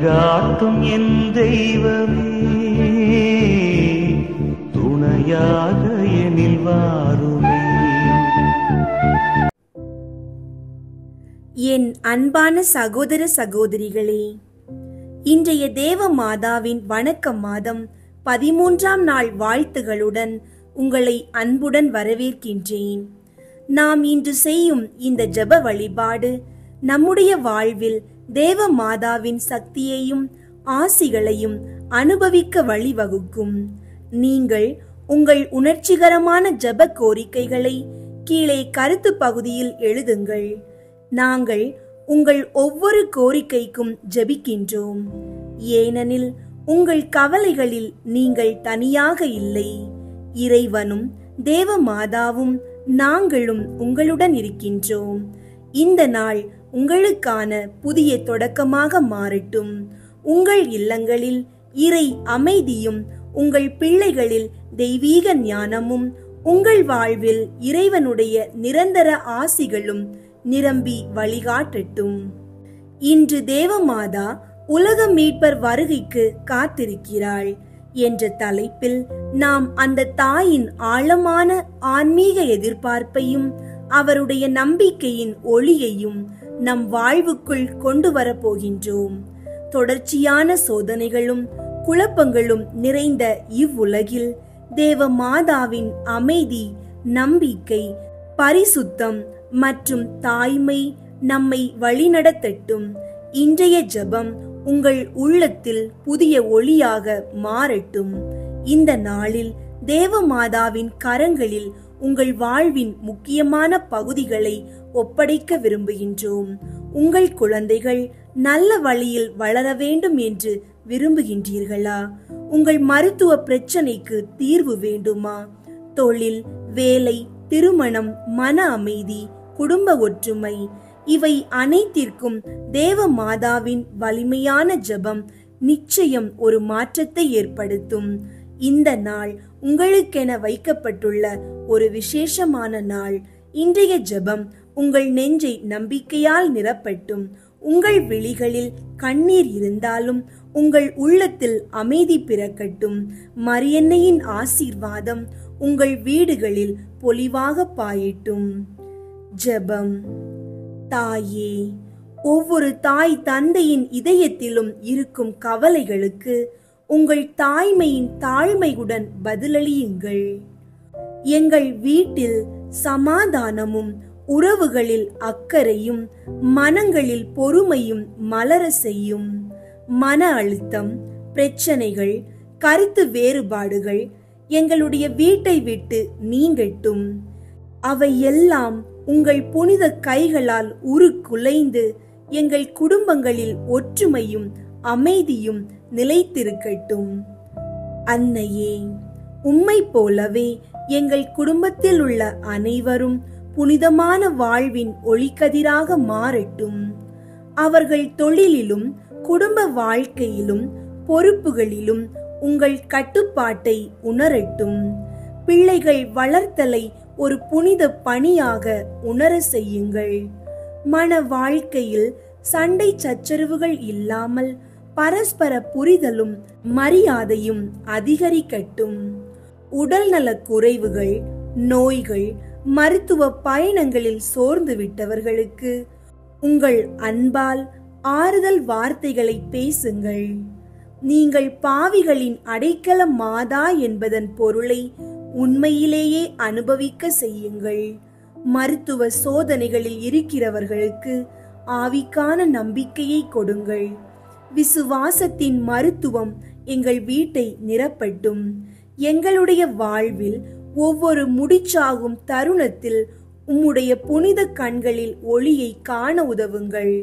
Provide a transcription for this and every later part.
வழிகாட்டும் என் தெய்வமே, துணையாக எனில் வாருமே. என் அன்பான சகோதர சகோதரிகளே, இன்றைய தேவ மாதாவின் வணக்க மாதம் 13ஆம் நாள் வாழ்த்துகளுடன் உங்களை அன்புடன் வரவேற்கின்றேன். நாம் இன்று செய்யும் இந்த ஜெப வழிபாடு நம்முடைய வாழ்வில் தேவ மாதாவின் சக்தியையும் ஆசிகளையும் அனுபவிக்க வழிவகுக்கும். நீங்கள் உங்கள் உணர்ச்சிகரமான ஜெப கோரிக்கைகளை கீழே கருத்து பகுதியில் எழுதுங்கள். நாங்கள் உங்கள் ஒவ்வொரு கோரிக்கைக்கும் ஜெபிக்கின்றோம். ஏனெனில் உங்கள் கவலைகளில் நீங்கள் தனியாக இல்லை. இறைவனும் தேவ மாதாவும் நாங்களும் உங்களுடன் இருக்கின்றோம். இந்த நாள் உங்களுக்கான புதிய தொடக்கமாக மாறட்டும். உங்கள் இல்லங்களில் இறை அமைதியும் உங்கள் பிள்ளைகளில் தெய்வீக ஞானமும் உங்கள் வாழ்வில் இறைவனுடைய நிரந்தர ஆசிகளும் நிரம்பி வழிகாட்டட்டும். இன்று தேவமாதா உலக மீட்பர் வருகைக்கு காத்திருக்கிறாள் என்ற தலைப்பில் நாம் அந்த தாயின் ஆழமான ஆன்மீக எதிர்பார்ப்பையும் அவருடைய நம்பிக்கையின் ஒளியையும் நம் வாழ்வுக்குள் கொண்டு வரப்போகின்றோம். தொடர்ச்சியான சோதனைகளும் குழப்பங்களும் நிறைந்த இவ்வுலகில் தேவ மாதாவின் அமைதி, நம்பிக்கை, பரிசுத்தம் மற்றும் தாய்மை நம்மை வழிநடத்தட்டும். இன்றைய ஜெபம் உங்கள் உள்ளத்தில் புதிய ஒளியாக மாறட்டும். இந்த நாளில் தேவ மாதாவின் கரங்களில் உங்கள் வாழ்வின் முக்கியமான பகுதிகளை ஒப்படைக்க விரும்புகின்றோம். உங்கள் குழந்தைகள் நல்ல வழியில் வளர வேண்டும் என்று விரும்புகின்றீர்களா? உங்கள் மருத்துவ பிரச்சனைக்கு தீர்வு வேண்டுமா? தொழில், வேலை, திருமணம், மன அமைதி, குடும்ப ஒற்றுமை, இவை அனைத்திற்கும் தேவ மாதாவின் வலிமையான ஜெபம் நிச்சயம் ஒரு மாற்றத்தை ஏற்படுத்தும். இந்த நாள் உங்களுக்கென வைக்கப்பட்டுள்ள ஒரு விசேஷமான நாள். இன்றைய ஜெபம் உங்கள் நெஞ்சை நம்பிக்கையால் நிரப்பட்டும். உங்கள் விழிகளில் கண்ணீர் இருந்தாலும் உங்கள் உள்ளத்தில் அமைதி பிறக்கட்டும். மரியன்னையின் ஆசீர்வாதம் உங்கள் வீடுகளில் பொலிவாக பாயட்டும். ஜெபம். தாயே, ஒவ்வொரு தாய் தந்தையின் இதயத்திலும் இருக்கும் கவலைகளுக்கு உங்கள் தாய்மையின் தாழ்மையுடன் பதிலளியுங்கள். எங்கள் வீட்டில் சமாதானமும் உறவுகளில் அக்கறையும் மனங்களில் பொறுமையும் மலர செய்யும். மன அழுத்தம், பிரச்சனைகள், கருத்து வேறுபாடுகள் எங்களுடைய வீட்டை விட்டு நீங்கட்டும். அவை எல்லாம் உங்கள் புனித கைகளால் உருக்குலைந்து எங்கள் குடும்பங்களில் ஒற்றுமையும் அமைதியும் நிலைத்திருக்கட்டும். அன்னையே, உம்மை போலவே எங்கள் குடும்பத்தில் உள்ள அனைவரும் புனிதமான வாழ்வின் ஒளிக்கதிராக மாறட்டும். அவர்கள் தொழிலிலும் குடும்ப வாழ்க்கையிலும் பொறுப்புகளிலும் உங்கள் கட்டுப்பாட்டை உணரட்டும். பிள்ளைகள் வளர்த்தலை ஒரு புனித பணியாக உணர செய்யுங்கள். மன வாழ்க்கையில் சண்டை சச்சரவுகள் இல்லாமல் பரஸ்பர புரிதலும் மரியாதையும் அதிகரிக்கட்டும். உடல்நல குறைவுகள், நோய்கள், மருத்துவ பயணங்களில் சோர்ந்து விட்டவர்களுக்கு உங்கள் அன்பால் ஆறுதல் வார்த்தைகளை பேசுங்கள். நீங்கள் பாவிகளின் அடைக்கல மாதா என்பதன் பொருளை உண்மையிலேயே அனுபவிக்க செய்யுங்கள். மருத்துவ சோதனைகளில் இருக்கிறவர்களுக்கு ஆவிக்கான நம்பிக்கையை கொடுங்கள். விசுவாசத்தின் மருத்துவம் எங்கள் வீட்டை நிரப்பட்டும். எங்களுடைய வாழ்வில் ஒவ்வொரு முடிச்சாகும் தருணத்தில் உம்முடைய புனித கண்களில் ஒளியை காண உதவுங்கள்.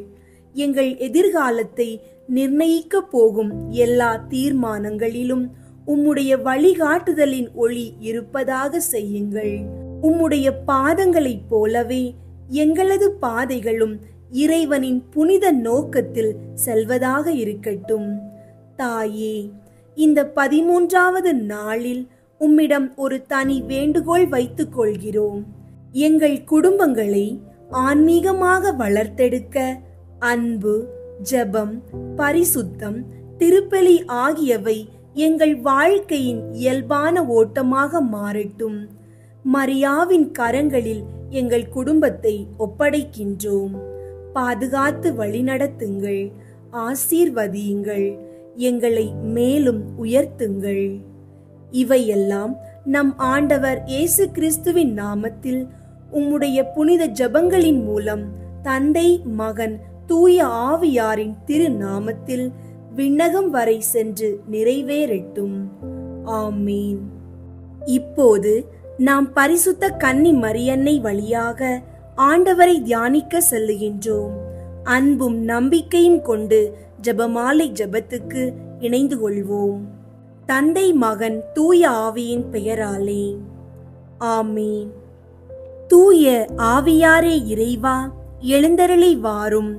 எங்கள் எதிர்காலத்தை நிர்ணயிக்க போகும் எல்லா தீர்மானங்களிலும் உம்முடைய வழிகாட்டுதலின் ஒளி இருப்பதாக செய்யுங்கள். உம்முடைய பாதங்களைப் போலவே எங்களது பாதைகளும் இறைவனின் புனித நோக்கத்தில் செல்வதாக இருக்கட்டும். தாயே, இந்த 13வது நாளில் உம்மிடம் ஒரு தனி வேண்டுகோள் வைத்துக் கொள்கிறோம். எங்கள் குடும்பங்களை ஆன்மீகமாக வளர்த்தெடுக்க அன்பு, ஜெபம், பரிசுத்தம், திருப்பலி ஆகியவை எங்கள் வாழ்க்கையின் இயல்பான ஓட்டமாக மாறட்டும். மரியாவின் கரங்களில் எங்கள் குடும்பத்தை ஒப்படைக்கின்றோம். பாதுகாத்து வழிநடத்துங்கள், ஆசீர்வதியுங்கள், எங்களை மேலும் உயர்த்துங்கள். இவையெல்லாம் நம் ஆண்டவர் இயேசு கிறிஸ்துவின் நாமத்தில் உம்முடைய புனித ஜெபங்களின் மூலம் தந்தை, மகன், தூய ஆவியாரின் திரு நாமத்தில் விண்ணகம் வரை சென்று நிறைவேறட்டும். ஆமீன். இப்போது நாம் பரிசுத்த கன்னி மரியன்னை வழியாக ஆண்டவரை தியானிக்க செல்லுகின்றோம். அன்பும் நம்பிக்கையும் கொண்டு ஜெபமாலை ஜெபத்துக்கு இணைந்து கொள்வோம். தந்தை, மகன், தூய ஆவியின் பெயராலே. ஆமீன். தூய ஆவியாரே இறைவா, எழுந்தருளி வாரும்.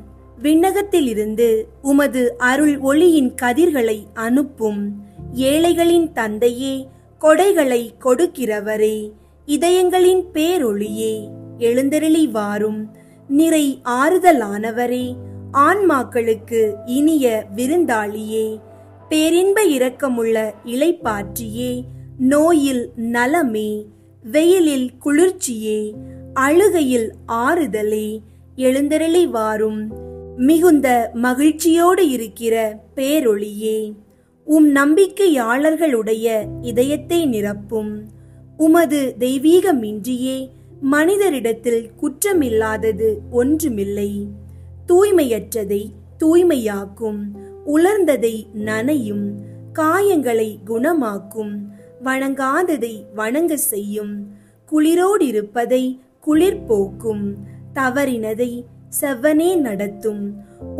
விண்ணகத்திலிருந்து உமது அருள் ஒளியின் கதிர்களை அனுப்பும். ஏழைகளின் தந்தையே, கொடைகளை கொடுக்கிறவரே, இதயங்களின் பேரொளியே, எழுந்தருளி வாரும். நிறை ஆறுதலானவரே, ஆன்மாக்களுக்கு இனிய விருந்தாளியே, பேரின்ப இரக்கமுள்ள இளைப்பாற்றியே, நோயில் நலமே, வெயிலில் குளிர்ச்சியே, அழுகையில் ஆறுதலே, எழுந்தருளி வாரும். மிகுந்த மகிழ்ச்சியோடு இருக்கிற பேரொளியே, உம் நம்பிக்கையாளர்களுடைய இதயத்தை நிரப்பும். உமது தெய்வீகமின்றியே மனிதரிடத்தில் குற்றமில்லாதது ஒன்றுமில்லை. தூய்மையற்றதை தூய்மையாக்கும், உலர்ந்ததை நனையும், காயங்களை குணமாக்கும், வணங்காததை வணங்க செய்யும், குளிரோடிருப்பதை குளிர் போக்கும், தவறினதை செவ்வனே நடத்தும்.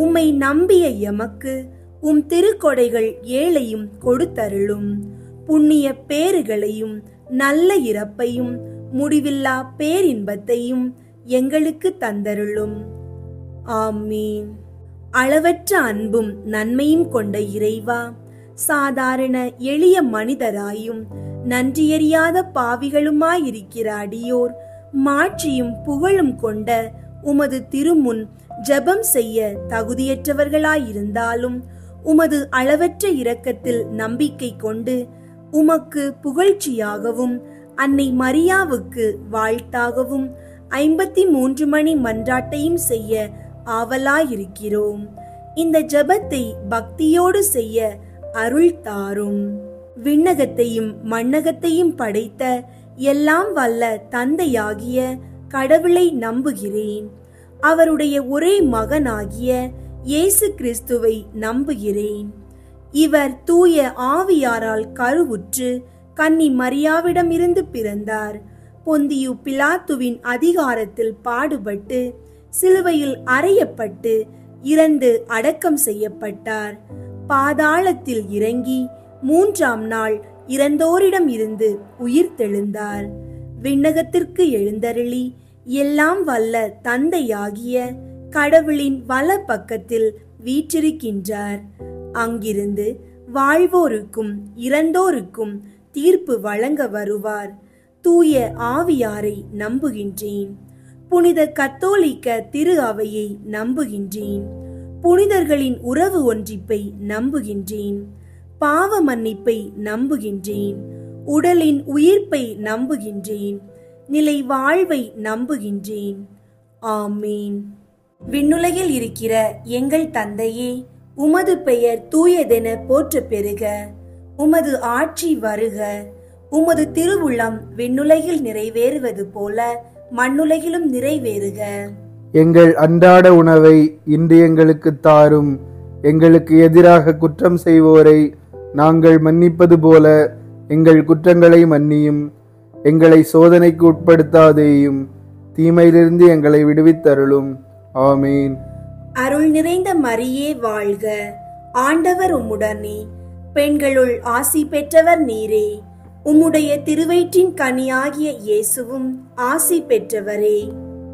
உம்மை நம்பிய எமக்கு உம் திருக்கொடைகள் ஏழையும் கொடுத்தருளும். புண்ணிய பேறுகளையும் நல்ல இறப்பையும் முடிவில்லா பேரின்பத்தையும் எங்களுக்கு தந்தருளும். ஆமீன். அளவற்ற அன்பும் நன்மையும் கொண்ட இறைவா, சாதாரண எளிய மனிதராயும் நன்றியறியாத பாவிகளுமாயிருக்கிற அடியோர் மாட்சியும் புகழும் கொண்ட உமது திருமுன் ஜெபம் செய்ய தகுதியற்றவர்களாயிருந்தாலும் உமது அளவற்ற இரக்கத்தில் நம்பிக்கை கொண்டு உமக்கு புகழ்ச்சியாகவும் அன்னை மரியாவுக்கு வாழ்த்தாகவும் 53 மணி மன்றாட்டையும் செய்ய ஆவலாயிருக்கிறோம். இந்த ஜெபத்தை பக்தியோடு செய்ய அருள் தாரும். விண்ணகத்தையும் மண்ணகத்தையும் படைத்த எல்லாம் வல்ல தந்தையாகிய கடவுளை நம்புகிறேன். அவருடைய ஒரே மகனாகிய இயேசு கிறிஸ்துவை நம்புகிறேன். இவர் தூய ஆவியாரால் கருவுற்று கன்னி மரியாவிடமிருந்து பிறந்தார். பொந்தியு பிலாத்துவின் அதிகாரத்தில் பாடுபட்டு சிலுவையில் அறையப்பட்டு இறந்து அடக்கம் செய்யப்பட்டார். பாதாளத்தில் இறங்கி 3ஆம் நாள் இறந்தோரிடம் இருந்து உயிர் தெழுந்தார். விண்ணகத்திற்கு எழுந்தருளி எல்லாம் வல்ல தந்தையாகிய கடவுளின் வல பக்கத்தில் வீற்றிருக்கின்றார். அங்கிருந்து வாழ்வோருக்கும் இறந்தோருக்கும் தீர்ப்பு வழங்க வருவார். தூய ஆவியாரை நம்புகின்றேன். புனித கத்தோலிக்க திரு அவையை நம்புகின்றேன். புனிதர்களின் உறவு ஒன்றிப்பை நம்புகின்றேன். பாவ மன்னிப்பை நம்புகின்றேன். உடலின் உயிர்ப்பை நம்புகின்றேன். நிலை வாழ்வை நம்புகின்றேன். ஆமீன். விண்ணுலகில் இருக்கிற எங்கள் தந்தையே, உமது பெயர் தூயதென போற்ற பெறுக. உமது ஆட்சி வருக. உமது திருவுள்ளம் விண்ணுலகில் நிறைவேறுவது போல மண்ணுலகிலும் நிறைவேறுக. எங்கள் அன்றாட உணவை இன்று எங்களுக்கு தாரும். எங்களுக்கு எதிராக குற்றம் செய்வோரை நாங்கள் மன்னிப்பது போல எங்கள் குற்றங்களை மன்னியும். எங்களை சோதனைக்கு உட்படுத்தாதேயும், தீமையிலிருந்து எங்களை விடுவித்தருளும். ஆமீன். அருள் நிறைந்த மரியே வாழ்க. ஆண்டவர் உம்முடனே, பெண்களுள் ஆசி பெற்றவர் நீரே. உம்முடைய திருவயிற்றின் கனியாகிய இயேசுவும் ஆசி பெற்றவரே.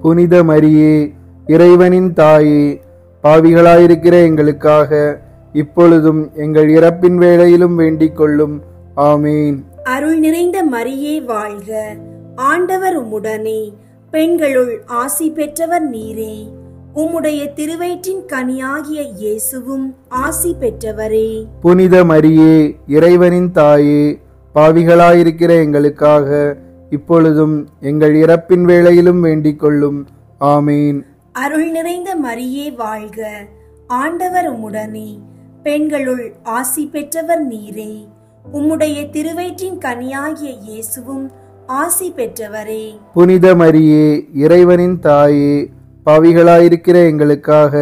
புனித மரியே, இறைவனின் தாயே, பாவிகளாயிருக்கிற எங்களுக்காக இப்பொழுதும் எங்கள் இறப்பின் வேளையிலும் வேண்டிக் கொள்ளும். ஆமீன். அருள் நிறைந்த மரியே வாழ்க. ஆண்டவர் உம்முடனே, பெண்களுள் ஆசி பெற்றவர் நீரே. உம்முடைய திருவயிற்றின் கனியாகிய இயேசுவும் ஆசி பெற்றவரே. புனித மரியே, இறைவனின் தாயே, பாவிகளாயிருக்கிற எங்களுக்காக இப்பொழுதும் எங்கள் இறப்பின் வேளையிலும் வேண்டிக் கொள்ளும். ஆமீன். அருள் நிறைந்த மரியே வாழ்க, ஆண்டவர் உம்முடனே, பெண்களுள் ஆசி பெற்றவர் நீரே. உம்முடைய திருவயிற்றின் கனியாகிய இயேசுவும் ஆசி பெற்றவரே. புனித மரியே, இறைவனின் தாயே, பாவிகளாயிருக்கிற எங்களுக்காக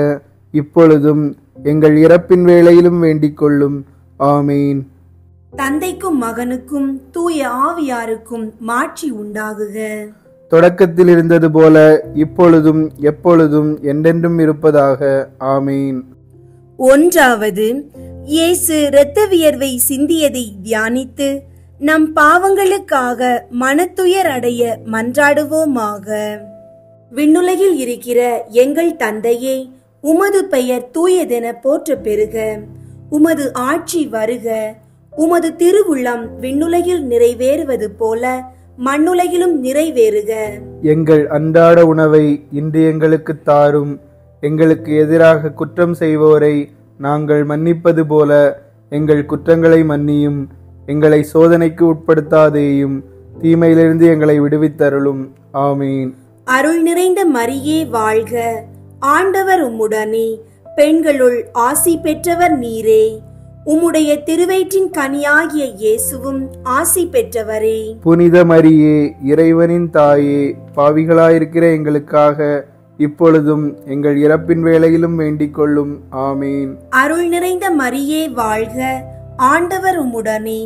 இப்பொழுதும் எங்கள் இறப்பின் வேளையிலும் வேண்டிக் கொள்ளும். ஆமீன். தந்தைக்கும் மகனுக்கும் தூய ஆவியாருக்கும் மாட்சி உண்டாகுக. தொடக்கத்தில் இருந்தது போல இப்பொழுதும் எப்பொழுதும் என்றென்றும் இருப்பதாக. ஆமீன். ஒன்றாவது, இயேசு இரத்த வியர்வை சிந்தியதை தியானித்து நம் பாவங்களுக்காக மனத்துயர் அடைய மன்றாடுவோமாக. விண்ணுலகில் இருக்கிற எங்கள் தந்தையே, உமது பெயர் தூயதென போற்ற பெறுக. உமது ஆட்சி வருக. உமது திருவுள்ளம் விண்ணுலகில் நிறைவேறுவது போல மண்ணுலகிலும் நிறைவேறுக. எங்கள் அன்றாட உணவை இன்று எங்களுக்கு தாரும். எங்களுக்கு எதிராக குற்றம் செய்வோரை நாங்கள் மன்னிப்பது போல எங்கள் குற்றங்களை மன்னியும். எங்களை சோதனைக்கு உட்படுத்தாதேயும், தீமையிலிருந்து எங்களை விடுவித்தருளும். ஆமீன். அருள் நிறைந்த மரியே வாழ்க, ஆண்டவர் உம்முடனே, பெண்களுள் ஆசி பெற்றவர் நீரே. உம்முடைய திருவயிற்றின் கனியாகிய இயேசுவும் ஆசி பெற்றவரே. புனித மரியே, இறைவனின் தாயே, பாவிகளாயிருக்கிற எங்களுக்காக இப்பொழுதும் எங்கள் இறப்பின் வேளையிலும் வேண்டிக் கொள்ளும். ஆமீன். அருள் நிறைந்த மரியே வாழ்க, ஆண்டவர் உம்முடனே,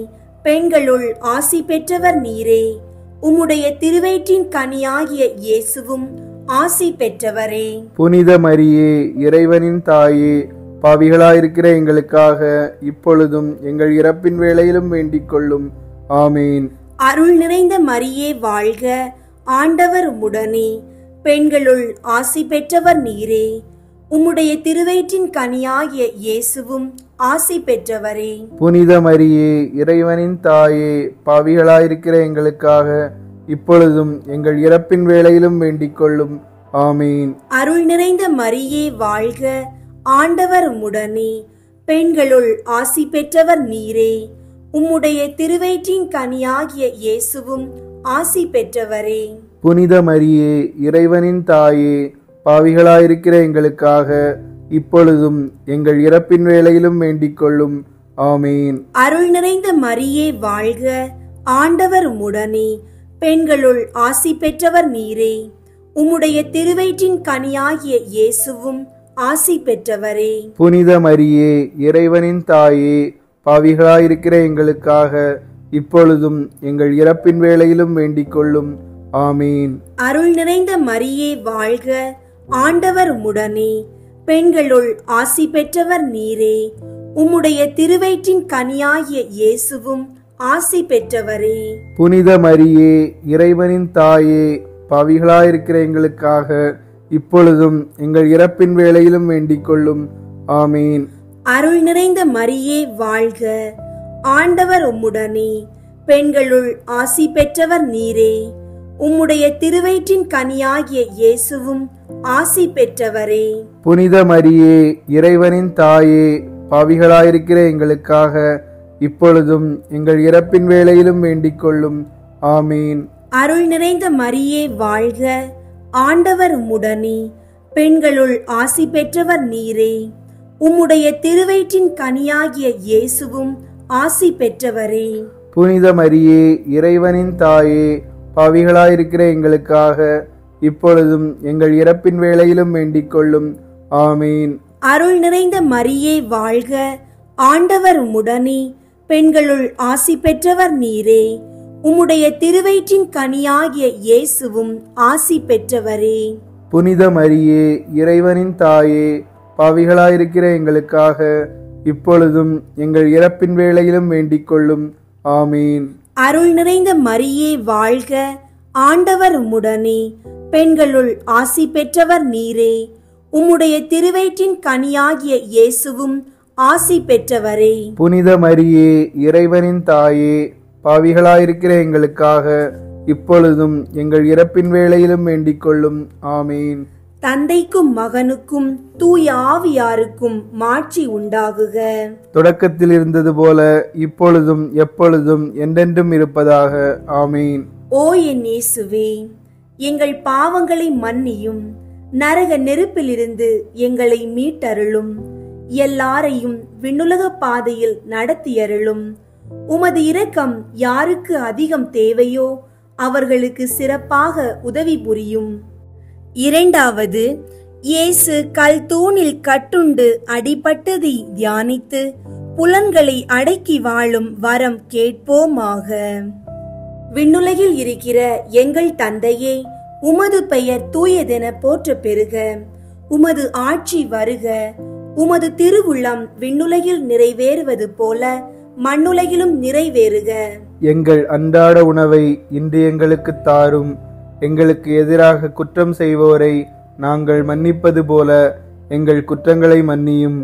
பெண்களுள் ஆசி பெற்றவர் நீரே. உம்முடைய திருவயிற்றின் கனியாகிய இயேசுவும் ஆசி பெற்றவரே. புனித மரியே, இறைவனின் தாயே, பாவிகளாயிருக்கிற எங்களுக்காக இப்பொழுதும் எங்கள் இறப்பின் வேளையிலும் வேண்டிக் கொள்ளும். ஆமீன். அருள் நிறைந்த மரியே வாழ்க, ஆண்டவர் உம்முடனே, பெண்களுள் ஆசி பெற்றவர் நீரே. உம்முடைய திருவயிற்றின் கனியாகிய இயேசுவும் ஆசி பெற்றவரே. புனித மரியே, இறைவனின் தாயே, பாவிகளாயிருக்கிற எங்களுக்காக இப்பொழுதும் எங்கள் இறப்பின் வேளையிலும் வேண்டிக் கொள்ளும். ஆமீன். அருள் நிறைந்த மரியே வாழ்க, ஆண்டவர் உம்முடனே, பெண்களுள் ஆசி பெற்றவர் நீரே. உம்முடைய திருவயிற்றின் கனியாகிய இயேசுவும் ஆசி பெற்றவரே. புனித மரியே, இறைவனின் தாயே, பாவிகளாயிருக்கிற எங்களுக்காக இப்பொழுதும் எங்கள் இறப்பின் வேளையிலும் வேண்டிக் கொள்ளும். ஆமீன். அருள் நிறைந்த மரியே வாழ்க, ஆண்டவர் உம்முடனே, பெண்களுள் ஆசி பெற்றவர் நீரே. உம்முடைய திருவயிற்றின் கனியாகிய இயேசுவும் ஆசி பெற்றவரே. புனித மரியே, இறைவனின் தாயே, பாவிகளாயிருக்கிற எங்களுக்காக இப்பொழுதும் எங்கள் இறப்பின் வேளையிலும் வேண்டிக் கொள்ளும். ஆமீன். அருள் நிறைந்த மரியே வாழ்க, ஆண்டவர் உம்முடனே, பெண்களுள் ஆசி பெற்றவர் நீரே. உம்முடைய திருவயிற்றின் கனியாகிய இயேசுவும் ஆசி பெற்றவரே. புனித மரியே, இறைவனின் தாயே, பாவிகளாயிருக்கிற எங்களுக்காக இப்பொழுதும் எங்கள் இறப்பின் வேளையிலும் வேண்டிக் கொள்ளும். ஆமீன். அருள் நிறைந்த மரியே வாழ்க, ஆண்டவர் உம்முடனே, பெண்களுள் ஆசி பெற்றவர் நீரே. உம்முடைய திருவயிற்றின் கனியாகிய இயேசுவும் ஆசி பெற்றவரே. புனித மரியே, இறைவனின் தாயே, பாவிகளாயிருக்கிற எங்களுக்காக இப்பொழுதும் எங்கள் இறப்பின் வேளையிலும் வேண்டிக் கொள்ளும். ஆமீன். அருள் நிறைந்த மரியே வாழ்க, ஆண்டவர் உம்முடனே, பெண்களுள் ஆசி பெற்றவர் நீரே. உம்முடைய திருவயிற்றின் கனியாகிய இயேசுவும் ஆசி பெற்றவரே. புனித மரியே, இறைவனின் தாயே, பாவிகளாயிருக்கிற எங்களுக்காக இப்பொழுதும் எங்கள் இறப்பின் வேளையிலும் வேண்டிக் கொள்ளும். ஆமீன். அருள் நிறைந்த மரியே வாழ்க, ஆண்டவர் உம்முடனே, பெண்களுள் ஆசி பெற்றவர் நீரே. உம்முடைய திருவயிற்றின் கனியாகிய இயேசுவும் ஆசி பெற்றவரே. புனித மரியே, இறைவனின் தாயே, பாவிகளாயிருக்கிற எங்களுக்காக இப்பொழுதும் எங்கள் இறப்பின் வேளையிலும் வேண்டிக் கொள்ளும். ஆமீன். அருள் நிறைந்த மரியே வாழ்க, ஆண்டவர் உம்முடனே, பெண்களுள் ஆசி பெற்றவர் நீரே. உம்முடைய திருவயிற்றின் கனியாகிய இயேசுவும் ஆசி பெற்றவரே. புனித மரியே, இறைவனின் தாயே, பாவிகளாயிருக்கிற எங்களுக்காக இப்பொழுதும் எங்கள் இறப்பின் வேளையிலும் வேண்டிக் கொள்ளும். ஆமீன். தந்தைக்கும் மகனுக்கும் தூய ஆவியாருக்கும் மாட்சி உண்டாகுக. தொடக்கத்தில் இருந்தது போல இப்பொழுதும் எப்பொழுதும் என்றென்றும் இருப்பதாக. ஆமீன். ஓ என் இயேசுவே, எங்கள் பாவங்களை மன்னியும், நரக நெருப்பிலிருந்து எங்களை மீட்டருளும், எல்லாரையும் விண்ணுலக பாதையில் நடத்தியருளும். உமது இரக்கம் யாருக்கு அதிகம் தேவையோ அவர்களுக்கு சிறப்பாக உதவி புரியும். இரண்டாவது, இயேசு கல் தூணில் கட்டுண்டு அடிபட்டதை தியானித்து புலன்களை அடக்கி வாழும் வரம் கேட்போமாக. விண்ணுலகில் இருக்கிற எங்கள் தந்தையே, உமது பெயர் தூயதென போற்ற பெறுக. உமது ஆட்சி வருக. உமது திருவுள்ளம் விண்ணுலகில் நிறைவேறுவது போல மண்ணுலகிலும் நிறைவேறுக. எங்கள் அன்றாட உணவை இன்று எங்களுக்கு தாரும். எங்களுக்கு எதிராக குற்றம் செய்வோரை நாங்கள் மன்னிப்பது போல எங்கள் குற்றங்களை மன்னியும்.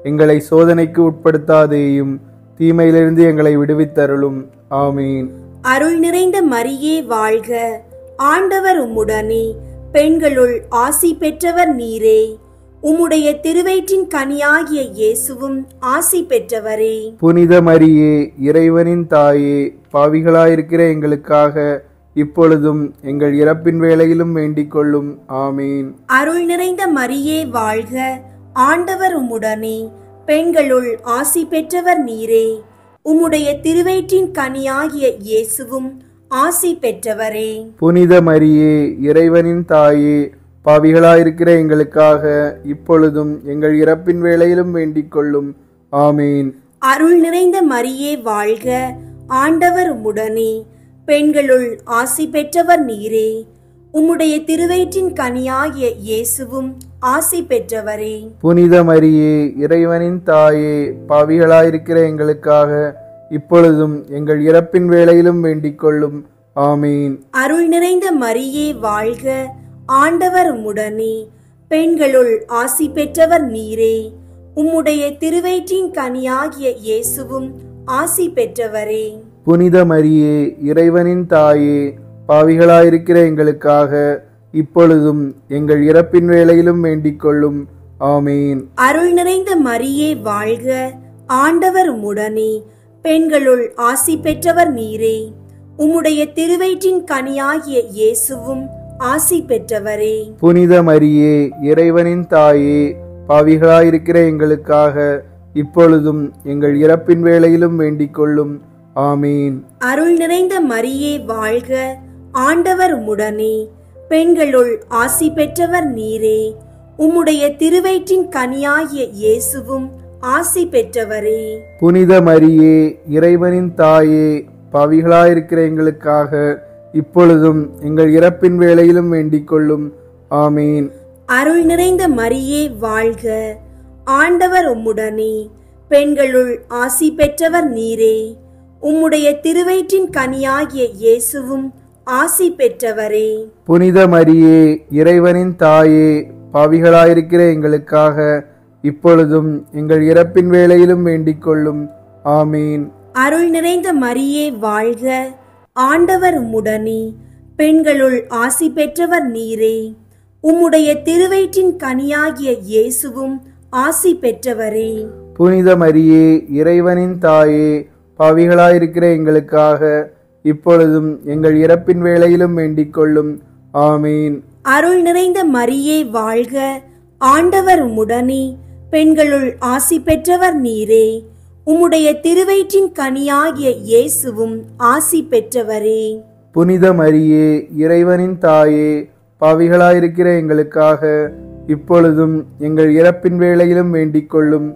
எங்களை சோதனைக்கு உட்படுத்தாதேயும், தீமையிலிருந்து எங்களை விடுவித்தருளும். ஆமீன். அருள் நிறைந்த மரியே வாழ்க. ஆண்டவர் உம்முடனே, பெண்களுள் ஆசி பெற்றவர் நீரே. உம்முடைய திருவயிற்றின் கனியாகிய இயேசுவும் ஆசி பெற்றவரே. புனித மரியே, இறைவனின் தாயே, பாவிகளாயிருக்கிற எங்களுக்காக இப்பொழுதும் எங்கள் இறப்பின் வேளையிலும் வேண்டிக் கொள்ளும். ஆமீன். அருள் நிறைந்த மரியே வாழ்க. ஆண்டவர் உம்முடனே, பெண்களுள் ஆசி பெற்றவர் நீரே. உம்முடைய திருவயிற்றின் கனியாகிய இயேசுவும் ஆசி பெற்றவரே. புனித மரியே, இறைவனின் தாயே, பாவிகளாயிருக்கிற எங்களுக்காக இப்பொழுதும் எங்கள் இறப்பின் வேளையிலும் வேண்டிக் கொள்ளும். ஆமீன். அருள் நிறைந்த மரியே வாழ்க. ஆண்டவர் உம்முடனே, பெண்களுள் ஆசி பெற்றவர் நீரே. உம்முடைய திருவயிற்றின் கனியாகிய இயேசுவும் ஆசி பெற்றவரே. புனித மரியே, இறைவனின் தாயே, பாவிகளாயிருக்கிற எங்களுக்காக இப்பொழுதும் எங்கள் இறப்பின் வேளையிலும் வேண்டிக் கொள்ளும். ஆமீன். அருள் நிறைந்த மரியே வாழ்க. ஆண்டவர் உம்முடனே, பெண்களுள் ஆசி பெற்றவர் நீரே. உம்முடைய திருவயிற்றின் கனியாகிய இயேசுவும் ஆசி பெற்றவரே. புனித மரியே, இறைவனின் தாயே, பாவிகளாயிருக்கிற எங்களுக்காக இப்பொழுதும் எங்கள் இறப்பின் வேளையிலும் வேண்டிக் கொள்ளும். ஆமீன். அருள் நிறைந்த மரியே வாழ்க. ஆண்டவர் உம்முடனே, பெண்களுள் ஆசி பெற்றவர் நீரே. உம்முடைய திருவயிற்றின் கனியாகிய இயேசுவும் ஆசி பெற்றவரே. புனித மரியே, இறைவனின் தாயே, பாவிகளாயிருக்கிற எங்களுக்காக இப்பொழுதும் எங்கள் இறப்பின் வேளையிலும் வேண்டிக் கொள்ளும். ஆமீன். அருள் நிறைந்த மரியே வாழ்க. ஆண்டவர் உம்முடனே, பெண்களுள் ஆசி பெற்றவர் நீரே. உம்முடைய திருவயிற்றின் கனியாகிய இயேசுவும் ஆசி பெற்றவரே. புனித மரியே, இறைவனின் தாயே, பாவிகளாயிருக்கிற எங்களுக்காக இப்பொழுதும் எங்கள் இறப்பின் வேளையிலும் வேண்டிக் கொள்ளும். ஆமீன். அருள் நிறைந்த மரியே வாழ்க. ஆண்டவர் உம்முடனே, பெண்களுள் ஆசி பெற்றவர் நீரே. உம்முடைய திருவயிற்றின் கனியாகிய இயேசுவும் ஆசி பெற்றவரே. புனித மரியே, இறைவனின் தாயே, பாவிகளாயிருக்கிற எங்களுக்காக இப்பொழுதும் எங்கள் இறப்பின் வேளையிலும் வேண்டிக் கொள்ளும். ஆமீன். அருள் நிறைந்த மரியே வாழ்க. ஆண்டவர் உம்முடனே, பெண்களுள் ஆசி பெற்றவர் நீரே. உம்முடைய திருவயிற்றின் கனியாகிய இயேசுவும் ஆசி பெற்றவரே. புனித மரியே, இறைவனின் தாயே, பாவிகளாயிருக்கிற எங்களுக்காக இப்பொழுதும் எங்கள் இறப்பின் வேளையிலும் வேண்டிக் கொள்ளும். ஆமீன். அருள் நிறைந்த மரியே வாழ்க. ஆண்டவர் உம்முடனே, பெண்களுள் ஆசி பெற்றவர் நீரே. உம்முடைய திருவயிற்றின் கனியாகிய இயேசுவும் ஆசி பெற்றவரே. புனித மரியே, இறைவனின் தாயே, பாவிகளாயிருக்கிற எங்களுக்காக இப்பொழுதும் எங்கள் இறப்பின் வேளையிலும் வேண்டிக் கொள்ளும்.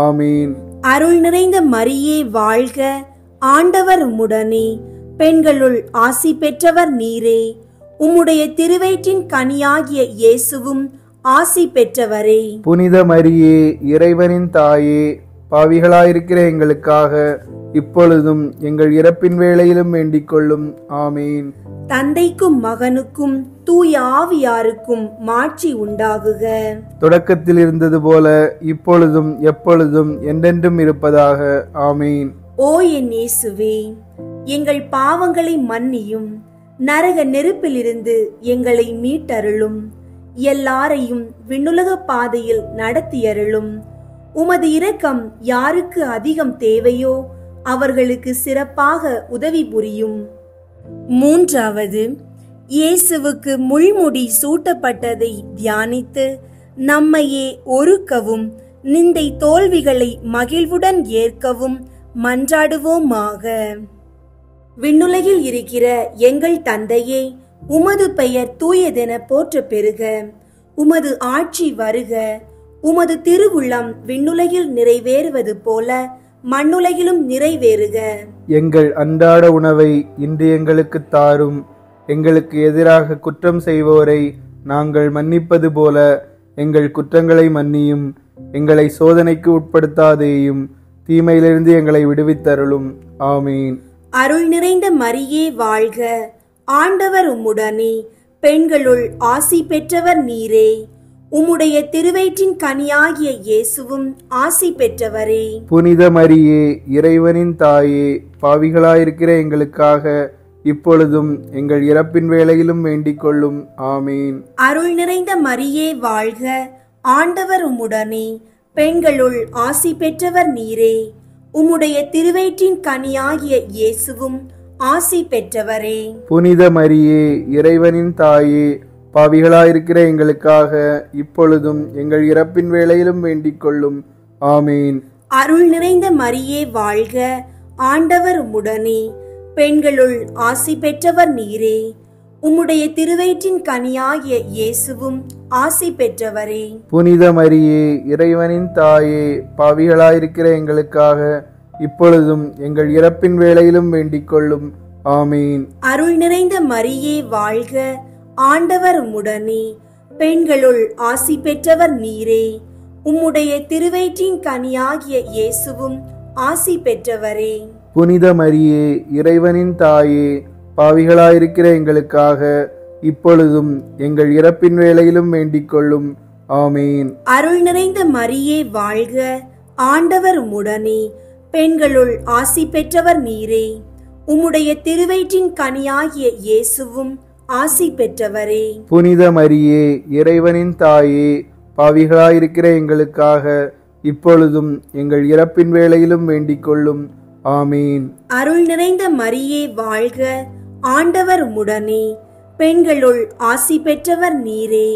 ஆமீன். அருள் நிறைந்த மரியே வாழ்க. ஆண்டவர் உம்முடனே, பெண்களுள் ஆசி பெற்றவர் நீரே. உம்முடைய திருவயிற்றின் கனியாகிய இயேசுவும் ஆசி பெற்றவரே. புனித மரியே, இறைவனின் தாயே, பாவிகளாயிருக்கிற எங்களுக்காக இப்பொழுதும் எங்கள் இறப்பின் வேளையிலும் வேண்டிக் கொள்ளும். ஆமீன். தந்தைக்கும் மகனுக்கும் தூய ஆவியாருக்கும் மாட்சி உண்டாகுக. தொடக்கத்தில் இருந்தது போல இப்பொழுதும் எப்பொழுதும் என்றென்றும் இருப்பதாக. ஆமீன். ஓ என் இயேசுவே, எங்கள் பாவங்களை மன்னியும், நரக நெருப்பிலிருந்து எங்களை மீட்டருளும், எல்லாரையும் விண்ணுலக பாதையில் நடத்தியருளும். உமது இரக்கம் யாருக்கு அதிகம் தேவையோ அவர்களுக்கு சிறப்பாக உதவி புரியும். மூன்றாவது, இயேசுவுக்கு முள்முடி சூட்டப்பட்டதை தியானித்து நம்மையே ஒருக்கவும் நிந்தை தோல்விகளை மகிழ்வுடன் ஏற்கவும் மன்றாடுவோமாக. விண்ணுலகில் இருக்கிற எங்கள் தந்தையே, உமது பெயர் தூயதென போற்ற பெறுக. உமது ஆட்சி வருக. உமது திருவுள்ளம் விண்ணுலகில் நிறைவேறுவது போல மண்ணுலகிலும் நிறைவேறுக. எங்கள் அன்றாட உணவை இன்று எங்களுக்கு தாரும். எங்களுக்கு எதிராக குற்றம் செய்வோரை நாங்கள் மன்னிப்பது போல எங்கள் குற்றங்களை மன்னியும். எங்களை சோதனைக்கு உட்படுத்தாதேயும், தீமையிலிருந்து எங்களை விடுவித்தருளும். ஆமீன். அருள் நிறைந்த மரியே வாழ்க. ஆண்டவர் உம்முடனே. பெண்களுள் ஆசி பெற்றவர் நீரே. உம்முடைய திருவயிற்றின் கனியாகிய இயேசுவும் ஆசி பெற்றவரே. புனித மரியே, இறைவனின் தாயே, பாவிகளாயிருக்கிற எங்களுக்காக இப்பொழுதும் எங்கள் இறப்பின் வேளையிலும் வேண்டிக் கொள்ளும். ஆமீன். அருள் நிறைந்த மரியே வாழ்க. ஆண்டவர் உம்முடனே. பெண்களுள் ஆசி பெற்றவர் நீரே. உம்முடைய திருவயிற்றின் கனியாகிய இயேசுவும் ஆசி பெற்றவரே. புனித மரியே, இறைவனின் தாயே, பாவிகளாயிருக்கிற எங்களுக்காக இப்பொழுதும் எங்கள் இறப்பின் வேளையிலும் வேண்டிக் கொள்ளும். ஆமீன். அருள் நிறைந்த மரியே வாழ்க. ஆண்டவர் உம்முடனே. பெண்களுள் ஆசி பெற்றவர் நீரே. உம்முடைய திருவயிற்றின் கனியாகிய இயேசுவும் ஆசி பெற்றவரே. புனித மரியே, இறைவனின் தாயே, பாவிகளாயிருக்கிற எங்களுக்காக இப்பொழுதும் எங்கள் இறப்பின் வேளையிலும் வேண்டிக் கொள்ளும். ஆமீன். அருள் நிறைந்த மரியே வாழ்க. ஆண்டவர் உம்முடனே. பெண்களுள் ஆசி பெற்றவர் நீரே. உம்முடைய திருவயிற்றின் கனியாகிய இயேசுவும் ஆசி பெற்றவரே. புனித மரியே, இறைவனின் தாயே, பாவிகளாயிருக்கிற எங்களுக்காக இப்பொழுதும் எங்கள் இறப்பின் வேளையிலும் வேண்டிக் கொள்ளும். ஆமீன். அருள் நிறைந்த மரியே வாழ்க. ஆண்டவர் உம்முடனே. பெண்களுள் ஆசி பெற்றவர் நீரே. உம்முடைய திருவயிற்றின் கனியாகிய இயேசுவும் ஆசி பெற்றவரே. புனித மரியே, இறைவனின் தாயே, பாவிகளாயிருக்கிற எங்களுக்காக இப்பொழுதும் எங்கள் இறப்பின் வேளையிலும் வேண்டிக் கொள்ளும். ஆமீன். அருள் நிறைந்த மரியே வாழ்க. ஆண்டவர் உம்முடனே. பெண்களுள் ஆசி பெற்றவர் நீரே.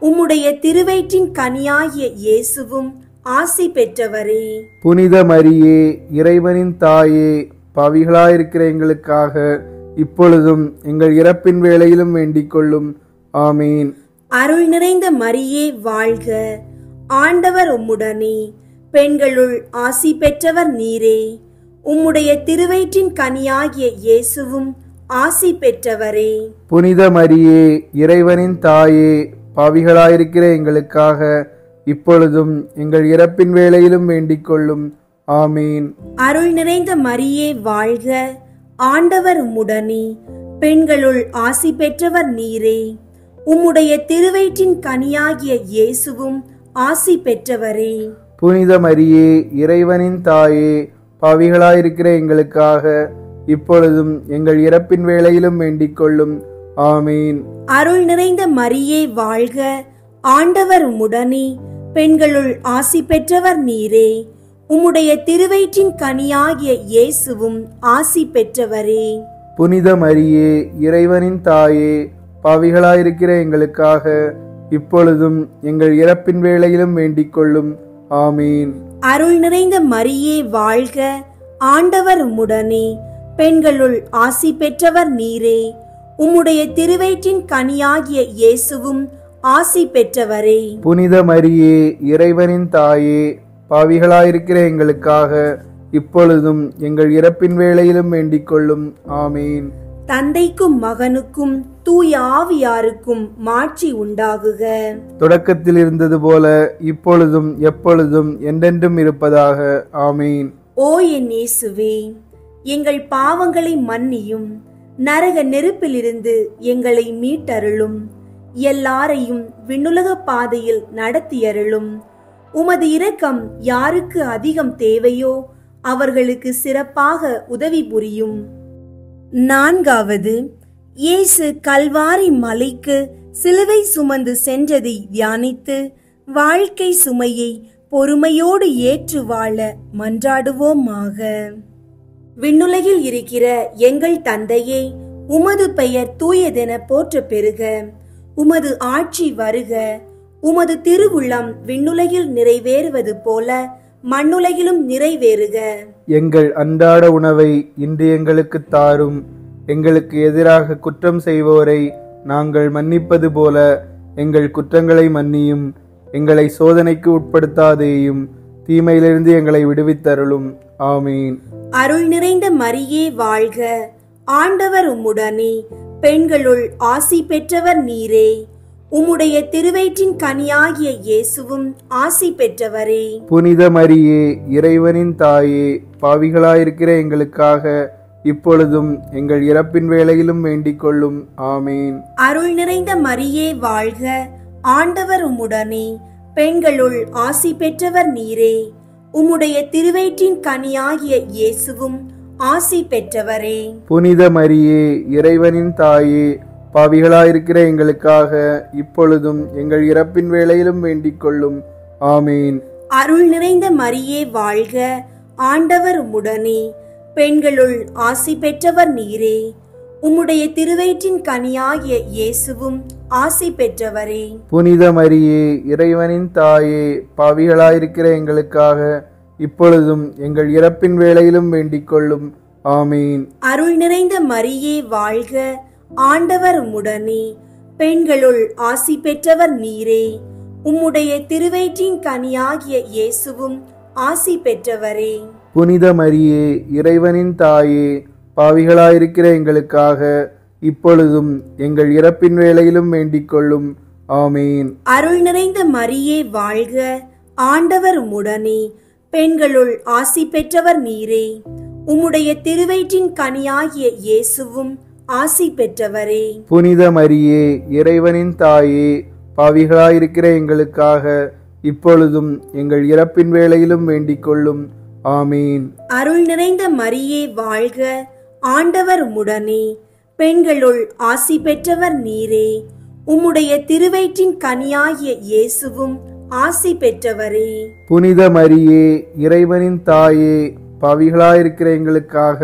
உம்முடைய திருவயிற்றின் கனியாகிய இயேசுவும் ஆசி பெற்றவரே. புனித மரியே, இறைவனின் தாயே, பாவிகளாயிருக்கிற எங்களுக்காக இப்பொழுதும் எங்கள் இறப்பின் வேளையிலும் வேண்டிக் கொள்ளும். ஆமீன். அருள் நிறைந்த மரியே வாழ்க. ஆண்டவர் உம்முடனே. பெண்களுள் ஆசி பெற்றவர் நீரே. உம்முடைய திருவயிற்றின் கனியாகிய இயேசுவும் ஆசி பெற்றவரே. புனித மரியே, இறைவனின் தாயே, பாவிகளாயிருக்கிற எங்களுக்காக இப்பொழுதும் எங்கள் இறப்பின் வேளையிலும் வேண்டிக் கொள்ளும். ஆமீன். அருள் நிறைந்த மரியே வாழ்க. ஆண்டவர் உம்முடனே. பெண்களுள் ஆசி பெற்றவர் நீரே. உம்முடைய திருவயிற்றின் கனியாகிய இயேசுவும் ஆசி பெற்றவரே. புனித மரியே, இறைவனின் தாயே, பாவிகளாயிருக்கிற எங்களுக்காக இப்பொழுதும் எங்கள் இறப்பின் வேளையிலும் வேண்டிக் கொள்ளும். ஆமீன். அருள் நிறைந்த மரியே வாழ்க. ஆண்டவர் உம்முடனே. பெண்களுள் ஆசி பெற்றவர் நீரே. உம்முடைய திருவயிற்றின் கனியாகிய இயேசுவும் ஆசி பெற்றவரே. புனித மரியே, இறைவனின் தாயே, பாவிகளாயிருக்கிற எங்களுக்காக இப்பொழுதும் எங்கள் இறப்பின் வேளையிலும் வேண்டிக் கொள்ளும். ஆமீன். அருள் நிறைந்த மரியே வாழ்க. ஆண்டவர் உம்முடனே. பெண்களுள் ஆசி பெற்றவர் நீரே. உம்முடைய திருவயிற்றின் கனியாகிய இயேசுவும் ஆசி பெற்றவரே. புனித மரியே, இறைவனின் தாயே, பாவிகளாயிருக்கிற எங்களுக்காக இப்பொழுதும் எங்கள் இறப்பின் வேளையிலும் வேண்டிக் கொள்ளும். ஆமீன். தந்தைக்கும் மகனுக்கும் தூய ஆவியாருக்கும் மாட்சி உண்டாகுக. தொடக்கத்தில் இருந்தது போல இப்பொழுதும் எப்பொழுதும் என்றென்றும் இருப்பதாக. ஆமீன். ஓ என் இயேசுவே, எங்கள் பாவங்களை மன்னியும். நரக நெருப்பிலிருந்து எங்களை மீட்டருளும். எல்லாரையும் விண்ணுலக பாதையில் நடத்தியருளும். உமது இரக்கம் யாருக்கு அதிகம் தேவையோ அவர்களுக்கு சிறப்பாக உதவி புரியும். நான்காவது, இயேசு கல்வாரி மலைக்கு சிலுவை சுமந்து சென்றதை தியானித்து வாழ்க்கை சுமையை பொறுமையோடு ஏற்று வாழ மன்றாடுவோமாக. விண்ணுலகில் இருக்கிற எங்கள் தந்தையே, உமது பெயர் தூயதென போற்ற பெறுக. உமது ஆட்சி வருக. உமது திருவுள்ளம் விண்ணுலகில் நிறைவேறுவது போல மண்ணுலகிலும் நிறைவேறுக. எங்கள் அன்றாட உணவை இன்று எங்களுக்கு தாரும். எங்களுக்கு எதிராக குற்றம் செய்வோரை நாங்கள் மன்னிப்பது போல எங்கள் குற்றங்களை மன்னியும். எங்களை சோதனைக்கு உட்படுத்தாதேயும், தீமையிலிருந்து எங்களை விடுவித்தருளும். ஆமீன். அருள் நிறைந்த மரியே வாழ்க. ஆண்டவர் உம்முடனே, பெண்களுள் ஆசி பெற்றவர் நீரே. உம்முடைய திருவயிற்றின் கனியாகிய இயேசுவும் ஆசி பெற்றவரே. புனித மரியே, இறைவனின் தாயே, பாவிகளாயிருக்கிற எங்களுக்காக இப்பொழுதும் எங்கள் இறப்பின் வேளையிலும் வேண்டிக் கொள்ளும். ஆமீன். அருள் நிறைந்த மரியே வாழ்க. ஆண்டவர் உம்முடனே, பெண்களுள் ஆசி பெற்றவர் நீரே. உம்முடைய திருவயிற்றின் கனியாகிய இயேசுவும் ஆசி பெற்றவரே. புனித மரியே, இறைவனின் தாயே, பாவிகளாயிருக்கிற எங்களுக்காக இப்பொழுதும் எங்கள் இறப்பின் வேளையிலும் வேண்டிக் கொள்ளும். ஆமீன். அருள் நிறைந்த மரியே வாழ்க. ஆண்டவர் உம்முடனே, பெண்களுள் ஆசி பெற்றவர் நீரே. உம்முடைய திருவயிற்றின் கனியாகிய இயேசுவும் ஆசி பெற்றவரே. புனித மரியே, இறைவனின் தாயே, பாவிகளாயிருக்கிற எங்களுக்காக இப்பொழுதும் எங்கள் இறப்பின் வேளையிலும் வேண்டிக் கொள்ளும். ஆமீன். அருள் நிறைந்த மரியே வாழ்க. ஆண்டவர் உம்முடனே, பெண்களுள் ஆசி பெற்றவர் நீரே. உம்முடைய திருவயிற்றின் கனியாகிய இயேசுவும் ஆசி பெற்றவரே. புனித மரியே, இறைவனின் தாயே, பாவிகளாயிருக்கிற எங்களுக்காக இப்பொழுதும் எங்கள் இறப்பின் வேளையிலும் வேண்டிக் கொள்ளும். ஆமீன். அருள் நிறைந்த மரியே வாழ்க. ஆண்டவர் உம்முடனே, பெண்களுள் ஆசி பெற்றவர் நீரே. உம்முடைய திருவயிற்றின் கனியாகிய இயேசுவும் ஆசி பெற்றவரே. புனித மரியே, இறைவனின் தாயே, பாவிகளாயிருக்கிற எங்களுக்காக இப்பொழுதும் எங்கள் இறப்பின் வேளையிலும் வேண்டிக் கொள்ளும். ஆமீன். அருள் நிறைந்த மரியே வாழ்க. ஆண்டவர் உம்முடனே, பெண்களுள் ஆசி பெற்றவர் நீரே. உம்முடைய திருவயிற்றின் கனியாகிய இயேசுவும் ஆசி பெற்றவரே. புனித மரியே, இறைவனின் தாயே, பாவிகளாயிருக்கிற எங்களுக்காக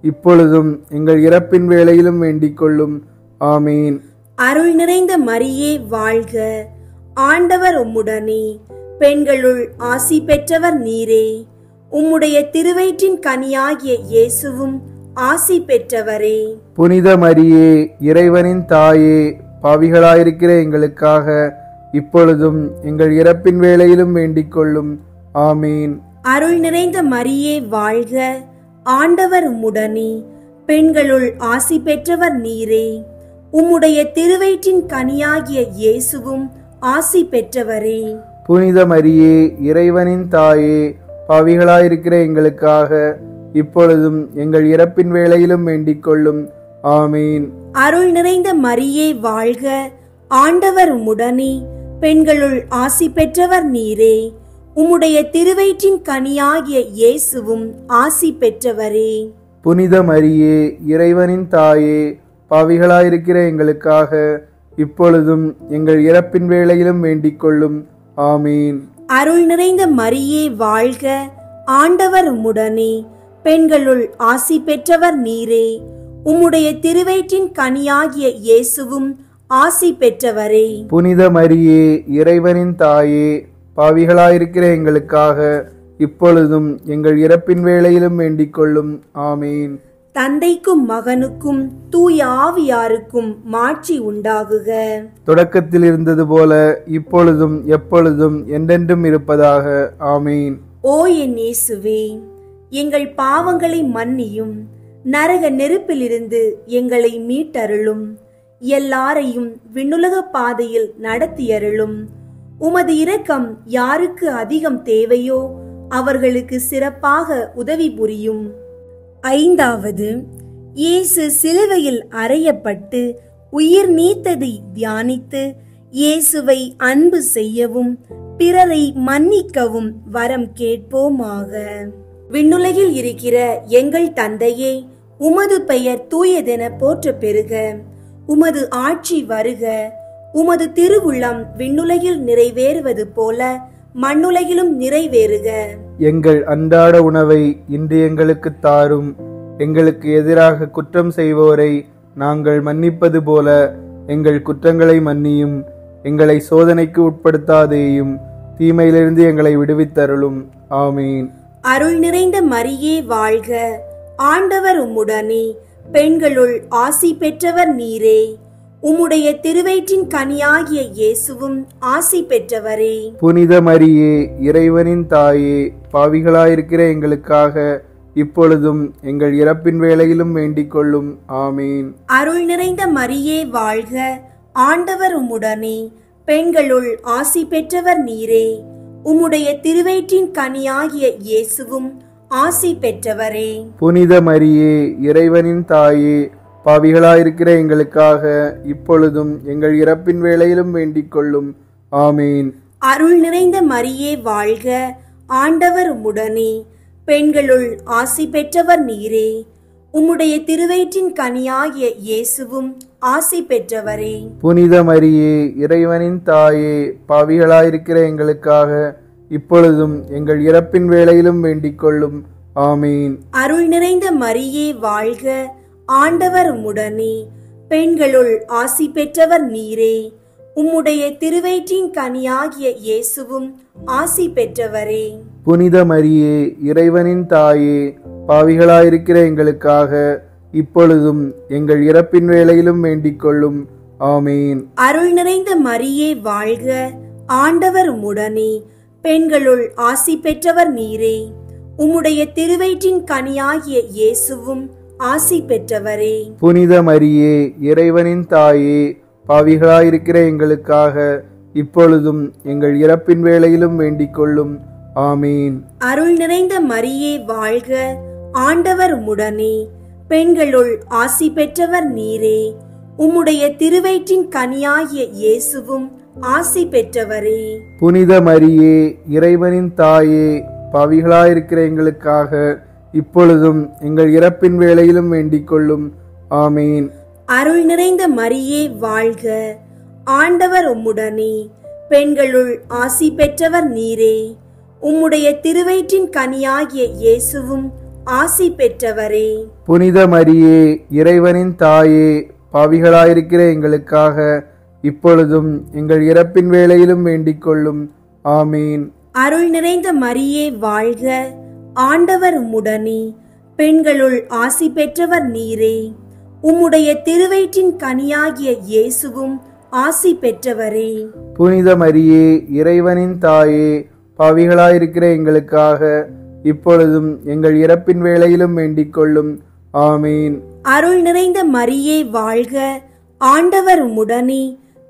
இப்பொழுதும் எங்கள் இறப்பின் வேளையிலும் வேண்டிக் கொள்ளும். ஆமீன். அருள் நிறைந்த மரியே வாழ்க. ஆண்டவர் உம்முடனே, பெண்களுள் ஆசி பெற்றவர் நீரே. உம்முடைய திருவயிற்றின் கனியாகிய இயேசுவும் ஆசி பெற்றவரே. புனித மரியே, இறைவனின் தாயே, பாவிகளாயிருக்கிற எங்களுக்காக இப்பொழுதும் எங்கள் இறப்பின் வேளையிலும் வேண்டிக் கொள்ளும். ஆமீன். அருள் நிறைந்த மரியே வாழ்க. ஆண்டவர் உம்முடனே, பெண்களுள் ஆசி பெற்றவர் நீரே. உம்முடைய திருவயிற்றின் கனியாகிய இயேசுவும் ஆசி பெற்றவரே. புனித மரியே, இறைவனின் தாயே, பாவிகளாயிருக்கிற எங்களுக்காக இப்பொழுதும் எங்கள் இறப்பின் வேளையிலும் வேண்டிக் கொள்ளும். ஆமீன். அருள் நிறைந்த மரியே வாழ்க. ஆண்டவர் உம்முடனே, பெண்களுள் ஆசி பெற்றவர் நீரே. உம்முடைய திருவயிற்றின் கனியாகிய இயேசுவும் ஆசி பெற்றவரே. புனித மரியே, இறைவனின் தாயே, பாவிகளாயிருக்கிற எங்களுக்காக இப்பொழுதும் எங்கள் இறப்பின் வேளையிலும் வேண்டிக் கொள்ளும். ஆமீன். அருள் நிறைந்த மரியே வாழ்க. ஆண்டவர் உம்முடனே, பெண்களுள் ஆசி பெற்றவர் நீரே. உம்முடைய திருவயிற்றின் கனியாகிய இயேசுவும் ஆசி பெற்றவரே. புனித மரியே, இறைவனின் தாயே, பாவிகளாயிருக்கிற எங்களுக்காக இப்பொழுதும் எங்கள் இறப்பின் வேளையிலும் வேண்டிக் கொள்ளும். ஆமீன். தந்தைக்கும் மகனுக்கும் தூய ஆவியாருக்கும் மாட்சி உண்டாகுக. தொடக்கத்தில் இருந்தது போல இப்பொழுதும் எப்பொழுதும் என்றென்றும் இருப்பதாக. ஆமீன். ஓ என் இயேசுவே, எங்கள் பாவங்களை மன்னியும். நரக நெருப்பிலிருந்து எங்களை மீட்டருளும். எல்லாரையும் விண்ணுலக பாதையில் நடத்தியருளும். உமது இரக்கம் யாருக்கு அதிகம் தேவையோ அவர்களுக்கு சிறப்பாக உதவி புரியும். 5வது, இயேசு சிலுவையில் அறையப்பட்டு உயிர் நீத்ததை தியானித்து இயேசுவை அன்பு செய்யவும் பிறரை மன்னிக்கவும் வரம் கேட்போமாக. விண்ணுலகில் இருக்கிற எங்கள் தந்தையே, உமது பெயர் தூயதென போற்ற பெறுக. உமது ஆட்சி வருக. உமது திருவுள்ளம் விண்ணுலகில் நிறைவேறுவது போல மண்ணுலகிலும் நிறைவேறுக. எங்கள் அன்றாட உணவை இன்று எங்களுக்கு தாரும். எங்களுக்கு எதிராக குற்றம் செய்வோரை நாங்கள் மன்னிப்பது போல எங்கள் குற்றங்களை மன்னியும். எங்களை சோதனைக்கு உட்படுத்தாதேயும், தீமையிலிருந்து எங்களை விடுவித்தருளும். ஆமீன். அருள் நிறைந்த மரியே வாழ்க. ஆண்டவர் உம்முடனே, பெண்களுள் ஆசி பெற்றவர் நீரே. உம்முடைய திருவயிற்றின் கனியாகிய இயேசுவும் ஆசி பெற்றவரே. புனித மரியே, இறைவனின் தாயே, பாவிகளாயிருக்கிற எங்களுக்காக இப்பொழுதும் எங்கள் இறப்பின் வேளையிலும் வேண்டிக் கொள்ளும். ஆமீன். அருள் நிறைந்த மரியே வாழ்க. ஆண்டவர் உம்முடனே, பெண்களுள் ஆசி பெற்றவர் நீரே. உம்முடைய திருவயிற்றின் கனியாகிய இயேசுவும் ஆசி பெற்றவரே. புனித மரியே, இறைவனின் தாயே, பாவிகளாயிருக்கிற எங்களுக்காக இப்பொழுதும் எங்கள் இறப்பின் வேளையிலும் வேண்டிக் கொள்ளும். ஆமீன். அருள் நிறைந்த மரியே வாழ்க. ஆண்டவர் உம்முடனே, பெண்களுள் ஆசி பெற்றவர் நீரே. உம்முடைய திருவயிற்றின் கனியாகிய இயேசுவும் ஆசி பெற்றவரே. புனித மரியே, இறைவனின் தாயே, பாவிகளாயிருக்கிற எங்களுக்காக இப்பொழுதும் எங்கள் இறப்பின் வேளையிலும் வேண்டிக் கொள்ளும். ஆமீன். அருள் நிறைந்த மரியே வாழ்க. ஆண்டவர் உம்முடனே, பெண்களுள் ஆசி பெற்றவர் நீரே. உம்முடைய திருவயிற்றின் கனியாகிய இயேசுவும் ஆசி பெற்றவரே. புனித மரியே, இறைவனின் தாயே, பாவிகளாயிருக்கிற எங்களுக்காக இப்பொழுதும் எங்கள் இறப்பின் வேளையிலும் வேண்டிக் கொள்ளும். ஆமீன். அருள் நிறைந்த மரியே வாழ்க. ஆண்டவர் உம்முடனே, பெண்களுள் ஆசி பெற்றவர் நீரே. உம்முடைய திருவயிற்றின் கனியாகிய இயேசுவும் ஆசி பெற்றவரே. புனித மரியே, இறைவனின் தாயே, பாவிகளாயிருக்கிற எங்களுக்காக இப்பொழுதும் எங்கள் இறப்பின் வேளையிலும் வேண்டிக் கொள்ளும். ஆமீன். அருள் நிறைந்த மரியே வாழ்க. ஆண்டவர் உம்முடனே, பெண்களுள் ஆசி பெற்றவர் நீரே. உம்முடைய திருவயிற்றின் கனியாகிய இயேசுவும் ஆசி பெற்றவரே. புனித மரியே, இறைவனின் தாயே, பாவிகளாயிருக்கிற எங்களுக்காக இப்பொழுதும் எங்கள் இறப்பின் வேளையிலும் வேண்டிக் கொள்ளும். ஆமீன். அருள் நிறைந்த மரியே வாழ்க. ஆண்டவர் உம்முடனே, பெண்களுள் ஆசி பெற்றவர் நீரே. உம்முடைய திருவயிற்றின் கனியாகிய இயேசுவும் ஆசி பெற்றவரே. புனித மரியே, இறைவனின் தாயே, பாவிகளாயிருக்கிற எங்களுக்காக இப்பொழுதும் எங்கள் இறப்பின் வேளையிலும் வேண்டிக் கொள்ளும். ஆமீன். அருள் நிறைந்த மரியே வாழ்க. ஆண்டவர் உம்முடனே, பெண்களுள் ஆசி பெற்றவர் நீரே. உம்முடைய திருவயிற்றின் கனியாகிய இயேசுவும் ஆசி பெற்றவரே. புனித மரியே, இறைவனின் தாயே, பாவிகளாயிருக்கிற எங்களுக்காக இப்பொழுதும் எங்கள் இறப்பின் வேளையிலும் வேண்டிக் கொள்ளும். ஆமீன். அருள் நிறைந்த மரியே வாழ்க. ஆண்டவர் உம்முடனே,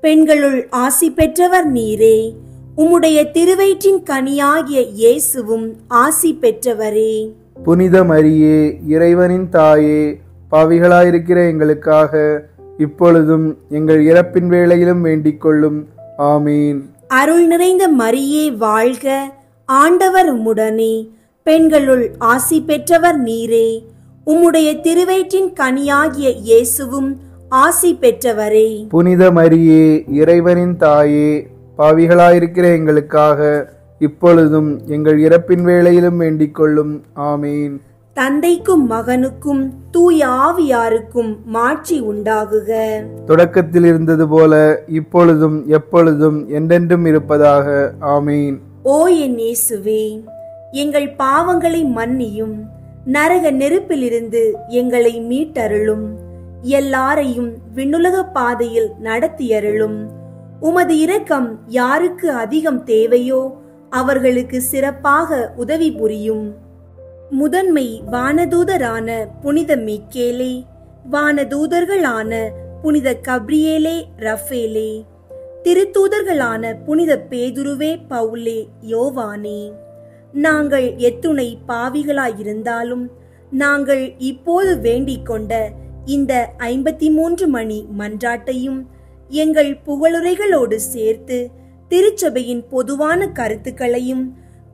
பெண்களுள் ஆசி பெற்றவர் நீரே. உம்முடைய திருவயிற்றின் கனியாகிய இயேசுவும் ஆசி பெற்றவரே. புனித மரியே, இறைவனின் தாயே, பாவிகளாயிருக்கிற எங்களுக்காக இப்பொழுதும் எங்கள் இறப்பின் வேளையிலும் வேண்டிக் கொள்ளும். ஆமீன். அருள் நிறைந்த மரியே வாழ்க. ஆண்டவர் உம்முடனே, பெண்களுள் ஆசி பெற்றவர் நீரே. உம்முடைய திருவயிற்றின் கனியாகிய இயேசுவும் ஆசி பெற்றவரே. புனித மரியே, இறைவனின் தாயே, பாவிகளாயிருக்கிற எங்களுக்காக இப்பொழுதும் எங்கள் இறப்பின் வேளையிலும் வேண்டிக் கொள்ளும். ஆமீன். தந்தைக்கும் மகனுக்கும் தூய ஆவியாருக்கும் மாட்சி உண்டாகுக. தொடக்கத்தில் இருந்தது போல இப்பொழுதும் எப்பொழுதும் என்றென்றும் இருப்பதாக. ஆமீன். ஓ என் இயேசுவே, எங்கள் பாவங்களை மன்னியும். நரக நெருப்பிலிருந்து எங்களை மீட்டருளும். எல்லாரையும் விண்ணுலக பாதையில் நடத்தியருளும். உமது இரக்கம் யாருக்கு அதிகம் தேவையோ அவர்களுக்கு சிறப்பாக உதவி புரியும். முதன்மை வானதூதரான புனித மீக்கேலே, வானதூதர்களான புனித கப்ரியேலே, ரஃபேலே, திருத்தூதர்களான புனித பேதுருவே, பவுலே, யோவானே, நாங்கள் எத்துணை பாவிகளாயிருந்தாலும் நாங்கள் இப்போது வேண்டிக் கொண்ட இந்த 53 மணி மன்றாட்டையும் எங்கள் புகழுரைகளோடு சேர்த்து திருச்சபையின் பொதுவான கருத்துக்களையும்,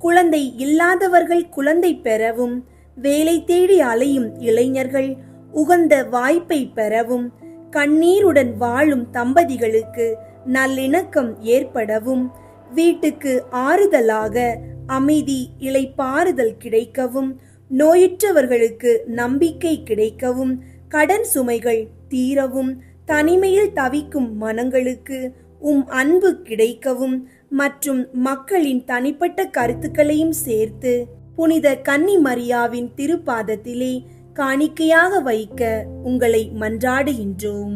குழந்தை இல்லாதவர்கள் குழந்தை பெறவும், வேலை தேடி அலையும் இளைஞர்கள் உகந்த வாய்ப்பை பெறவும், கண்ணீருடன் வாழும் தம்பதிகளுக்கு நல்லிணக்கம் ஏற்படவும், வீட்டுக்கு ஆறுதலாக அமைதி இளைப்பாறுதல் கிடைக்கவும், நோயுற்றவர்களுக்கு நம்பிக்கை கிடைக்கவும், கடன் சுமைகள் தீரவும், தனிமையில் தவிக்கும் மனங்களுக்கு அன்பு கிடைக்கவும் மற்றும் மக்களின் தனிப்பட்ட கருத்துக்களையும் சேர்த்து புனித கன்னி மரியாவின் திருப்பாதத்திலே காணிக்கையாக வைக்க உங்களை மன்றாடுகின்றோம்.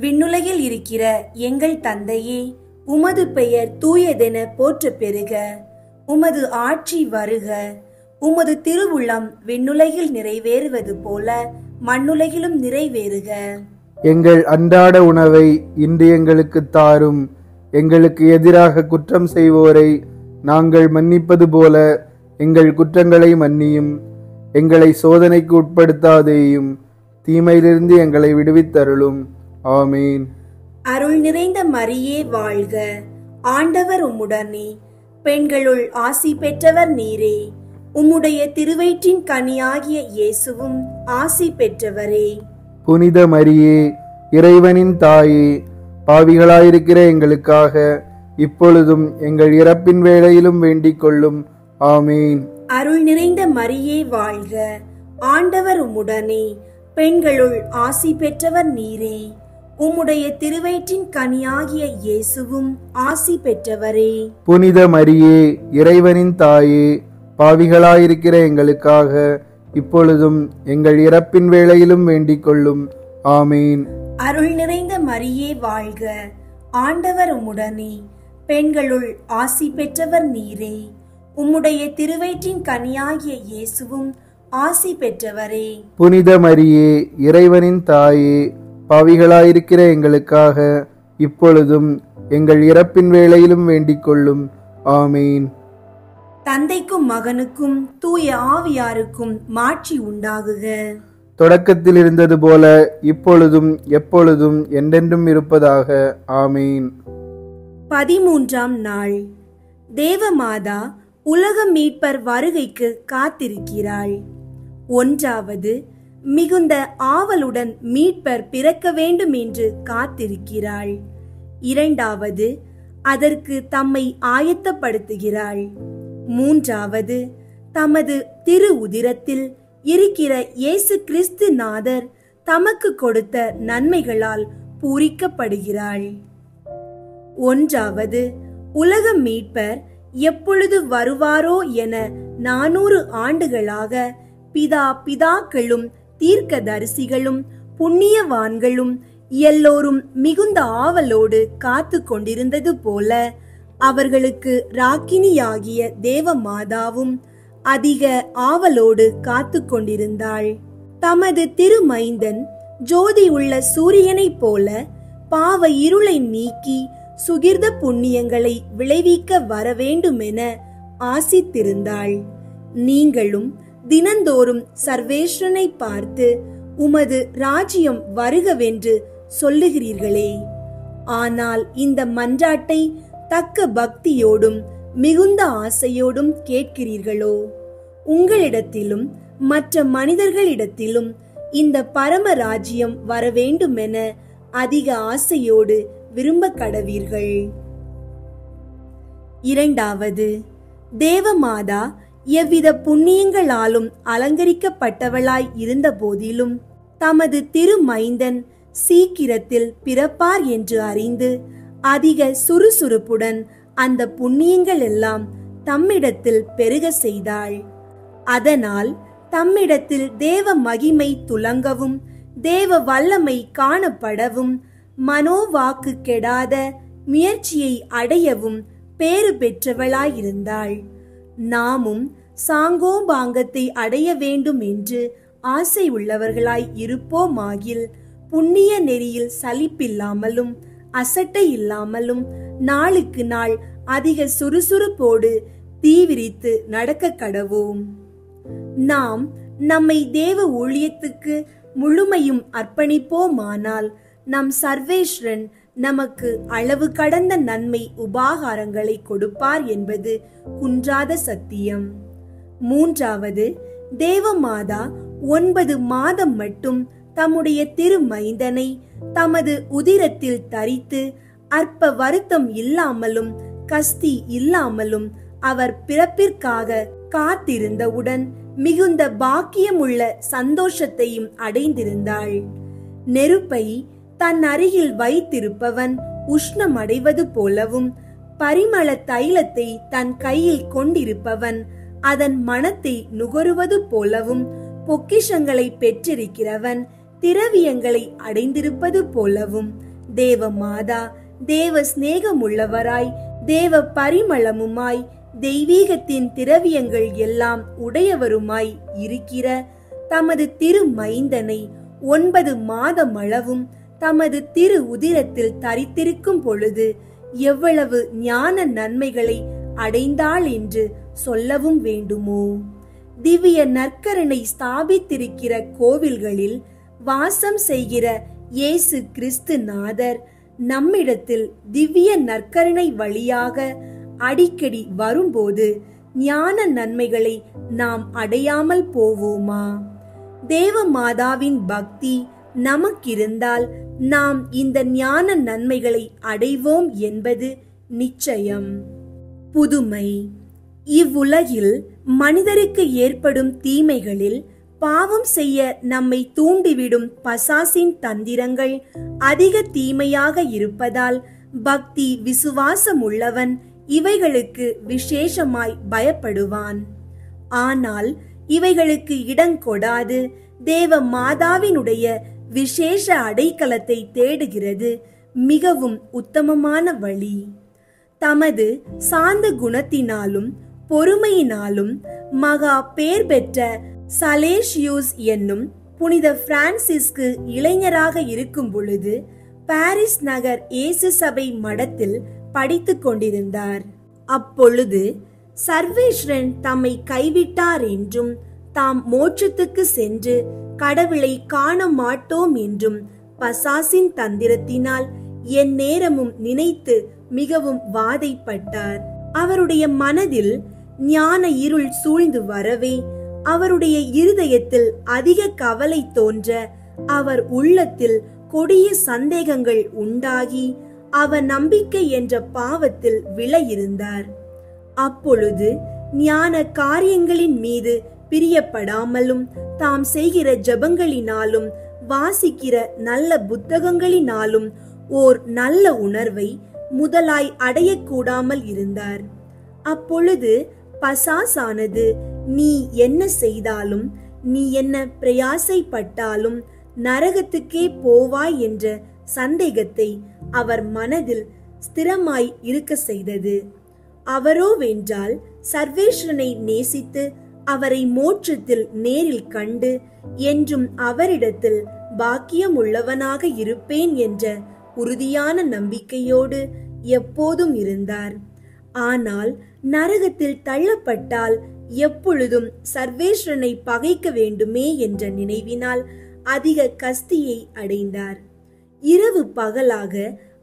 விண்ணுலகில் இருக்கிற எங்கள் தந்தையே, உமது பெயர் தூயதென போற்ற பெறுக. உமது ஆட்சி வருக. உமது திருவுளம் விண்ணுலகில் நிறைவேறுவது போல மண்ணுலகிலும் நிறைவேறுக. எங்கள் அன்றாட உணவை இன்று எங்களுக்கு தாரும். எங்களுக்கு எதிராக குற்றம் செய்வோரை நாங்கள் மன்னிப்பது போல எங்கள் குற்றங்களை மன்னியும். எங்களை சோதனைக்கு உட்படுத்தாதேயும், தீமையிலிருந்து எங்களை விடுவித்தருளும். ஆமீன். அருள் நிறைந்த மரியே வாழ்க. ஆண்டவர் உம்முடனே, பெண்களுள் ஆசி பெற்றவர் நீரே. உம்முடைய திருவயிற்றின் கனியாகிய இயேசுவும் ஆசி பெற்றவரே. புனித மரியே, இறைவனின் தாயே, பாவிகளாயிருக்கிற எங்களுக்காக இப்பொழுதும் எங்கள் இறப்பின் வேளையிலும் வேண்டிக் கொள்ளும். ஆமீன். அருள் நிறைந்த மரியே வாழ்க. ஆண்டவர் உம்முடனே, பெண்களுள் ஆசி பெற்றவர் நீரே. உம்முடைய திருவயிற்றின் கனியாகிய இயேசுவும் ஆசி பெற்றவரே. புனித மரியே, இறைவனின் தாயே, பாவிகளாயிருக்கிற எங்களுக்காக இப்பொழுதும் எங்கள் இறப்பின் வேளையிலும் வேண்டிக் கொள்ளும். ஆமீன். அருள் நிறைந்த மரியே வாழ்க. ஆண்டவர் உம்முடனே, பெண்களுள் ஆசி பெற்றவர் நீரே. உம்முடைய திருவயிற்றின் கனியாகிய இயேசுவும் ஆசி பெற்றவரே. புனித மரியே, இறைவனின் தாயே, பாவிகளாயிருக்கிற எங்களுக்காக இப்பொழுதும் எங்கள் இறப்பின் வேளையிலும் வேண்டிக் கொள்ளும். ஆமீன். தந்தைக்கும் மகனுக்கும் தூய ஆவியாருக்கும் மாட்சி உண்டாகுக. தொடக்கத்தில் இருந்தது போல இப்பொழுதும் எப்பொழுதும் என்றென்றும் இருப்பதாக. ஆமீன். 13ஆம் நாள். தேவமாதா உலக மீட்பர் வருகைக்கு காத்திருக்கிறாள். 1வது, மிகுந்த ஆவலுடன் மீட்பர் பிறக்க வேண்டும் என்று காத்திருக்கிறாள். 2வது, அதற்கு தம்மை ஆயத்தப்படுத்துகிறாள். 3வது, தமது திரு உதிரத்தில் இருக்கிற இயேசு கிறிஸ்து நாதர் தமக்கு கொடுத்த நன்மைகளால் பூரிக்கப்படுகிறாள். 1வது, உலக மீட்பர் எப்பொழுது வருவாரோ என 400 ஆண்டுகளாக பிதாக்களும் தீர்க்கதரிசிகளும் புண்ணியவான்களும் எல்லோரும் மிகுந்த ஆவலோடு காத்து கொண்டிருந்தது போல அவர்களுக்கு ராக்கினியாகிய தேவமாதாவும் அதிக ஆவலோடு காத்து கொண்டிருந்தாள். தமது திருமைந்தன் ஜோதி உள்ள சூரியனைப் போல பாவ இருளை நீக்கி சுகிர்த புண்ணியங்களை விளைவிக்க வர வேண்டுமென ஆசித்திருந்தாள். நீங்களும் தினந்தோறும் சர்வேஸ்வரனை பார்த்து உமது ராஜ்யம் வருகவென்று சொல்லுகிறீர்களே, ஆனால் இந்த மன்றாட்டை தக்க பக்தியோடும் மிகுந்த ஆசையோடும் கேட்கிறீர்களோ? உங்களிடத்திலும் மற்ற மனிதர்களிடத்திலும் இந்த பரம ராஜ்யம் வர வேண்டுமென அதிக ஆசையோடு விரும்ப கடவீர்கள். 2வது, தேவமாதா எவ்வித புண்ணியங்களாலும் அலங்கரிக்கப்பட்டவளாய் இருந்த போதிலும் தமது திருமைந்தன் சீக்கிரத்தில் பிறப்பார் என்று அறிந்து அதிக சுறுசுறுப்புடன் அந்த புண்ணியங்கள் எல்லாம் தம்மிடத்தில் பெருக செய்தாள். அதனால் தம்மிடத்தில் தேவ மகிமை துலங்கவும் தேவ வல்லமை காணப்படவும் மனோவாக்கு கெடாத முயற்சியை அடையவும் பேறு பெற்றவளாயிருந்தாள். நாமும் சாங்கோபாங்கத்தை அடைய வேண்டும் என்று ஆசை உள்ளவர்களாய் இருப்போமாகில் புண்ணிய நெறியில் சலிப்பில்லாமலும் அசட்டை இல்லாமலும் நாளுக்கு நாள் அதிக சுறுசுறுப்போடு தீவிரித்து நடக்க கடவோம். நாம் நம்மை தேவ ஊழியத்துக்கு முழுமையும் அர்ப்பணிப்போமானால் நம் சர்வேஸ்வரன் நமக்கு அளவு கடந்த நன்மை உபகாரங்களை கொடுப்பார் என்பது குன்றாத சத்தியம். 3வது, தேவமாதா 9 மாதம் மட்டும் தம்முடைய திருமைந்தனை தமது உதிரத்தில் தரித்து அற்ப வருத்தம் இல்லாமலும் கஸ்தி இல்லாமலும் அவர் பிறப்பிற்காக காத்திருந்தவுடன் மிகுந்த பாக்கியமுள்ள சந்தோஷத்தையும் அடைந்திருந்தாள். நெருப்பை தன் அருகில் வைத்திருப்பவன் உஷ்ணமடைவது போலவும், பரிமள தைலத்தை தன் கையில் கொண்டிருப்பவன் அதன் மணத்தை நுகருவது போலவும், பொக்கிஷங்களை பெற்றிருக்கிறவன் திரவியங்களை அடைந்திருப்பது போலவும், தேவ மாதா தேவ சிநேகமுள்ளவராய் தேவ பரிமளமுமாய் தெய்வீகத்தின் திரவியங்கள் எல்லாம் உடையவருமாய் இருக்கிற தமது திருமைந்தனை 9 மாதமளவும் தமது திரு உதிரத்தில் தரித்திருக்கும் பொழுது எவ்வளவு ஞான நன்மைகளை அடைந்தாள் என்று சொல்லவும் வேண்டுமோ? திவ்ய நற்கருணை ஸ்தாபித்திருக்கிற கோவில்களில் வாசம் செய்கிற இயேசு கிறிஸ்து நாதர் நம்மிடத்தில் திவ்ய நற்கருணை வழியாக அடிக்கடி வரும்போது ஞான நன்மைகளை நாம் அடையாமல் போவோமா? தேவ மாதாவின் பக்தி நமக்கிருந்தால் நாம் இந்த ஞான நன்மைகளை அடைவோம் என்பது நிச்சயம். புதுமை. இவ்வுலகில் மனிதருக்கு ஏற்படும் தீமைகளில் பாவம் செய்ய நம்மை தூண்டிவிடும் பசாசின் தந்திரங்கள் அதிக தீமையாக இருப்பதால் பக்தி விசுவாசம் உள்ளவன் இவைகளுக்கு விசேஷமாய் பயப்படுவான். ஆனால் இவைகளுக்கு இடங்கொடாது தேவ மாதாவினுடைய விசேஷ அடைக்கலத்தை தேடுகிறது மிகவும் உத்தமமான வழி. தமது சாந்த குணத்தினாலும் பொறுமையினாலும் மகா பேர் பெற்ற சலேசியூஸ் என்னும் புனித பிரான்சிஸ்கு இளைஞராக இருக்கும் பொழுது பாரிஸ் நகர் இயேசு சபை மடத்தில் படித்துக் கொண்டிருந்தார். அப்பொழுது சர்வேஸ்வரன் தம்மை கைவிட்டார் என்றும் தாம் மோட்சத்துக்கு சென்று கடவுளை காண மாட்டோம் என்றும் பசாசின் தந்திரத்தினால் என் நேரமும் நினைத்து மிகவும் வாதைப்பட்டார். அவருடைய மனதில் ஞான இருள் சூழ்ந்து வரவே அவருடைய இருதயத்தில் அதிக கவலை தோன்ற அவர் உள்ளத்தில் கொடிய சந்தேகங்கள் உண்டாகி அவர் நம்பிக்கை என்ற பாவத்தில் விழயிருந்தார். அப்பொழுது ஞான காரியங்களின் மீது பிரியப்படாமலும் தாம் செய்கிற ஜபங்களினாலும் வாசிக்கிற நல்ல புத்தகங்களினாலும் ஓர் நல்ல உணர்வை முதலாய் அடையக்கூடாமல் இருந்தார். அப்பொழுது பசாசானது நீ என்ன செய்தாலும் நீ என்ன பிரயாசைப்பட்டாலும் நரகத்துக்கே போவாய் என்ற சந்தேகத்தை அவர் மனதில் ஸ்திரமாய் இருக்க செய்தது. அவரோ வென்றால் சர்வேஸ்வரனை நேசித்து அவரை மோட்சத்தில் நேரில் கண்டு என்றும் அவரிடத்தில் பாக்கியமுள்ளவனாக இருப்பேன் என்ற உறுதியான நம்பிக்கையோடு எப்போதும் இருந்தார். ஆனால் நரகத்தில் தள்ளப்பட்டால் எப்பொழுதும் சர்வேஸ்வரனை பகைக்க வேண்டுமே என்ற நினைவினால் அதிக கஸ்தியை அடைந்தார். இரவு பகலாக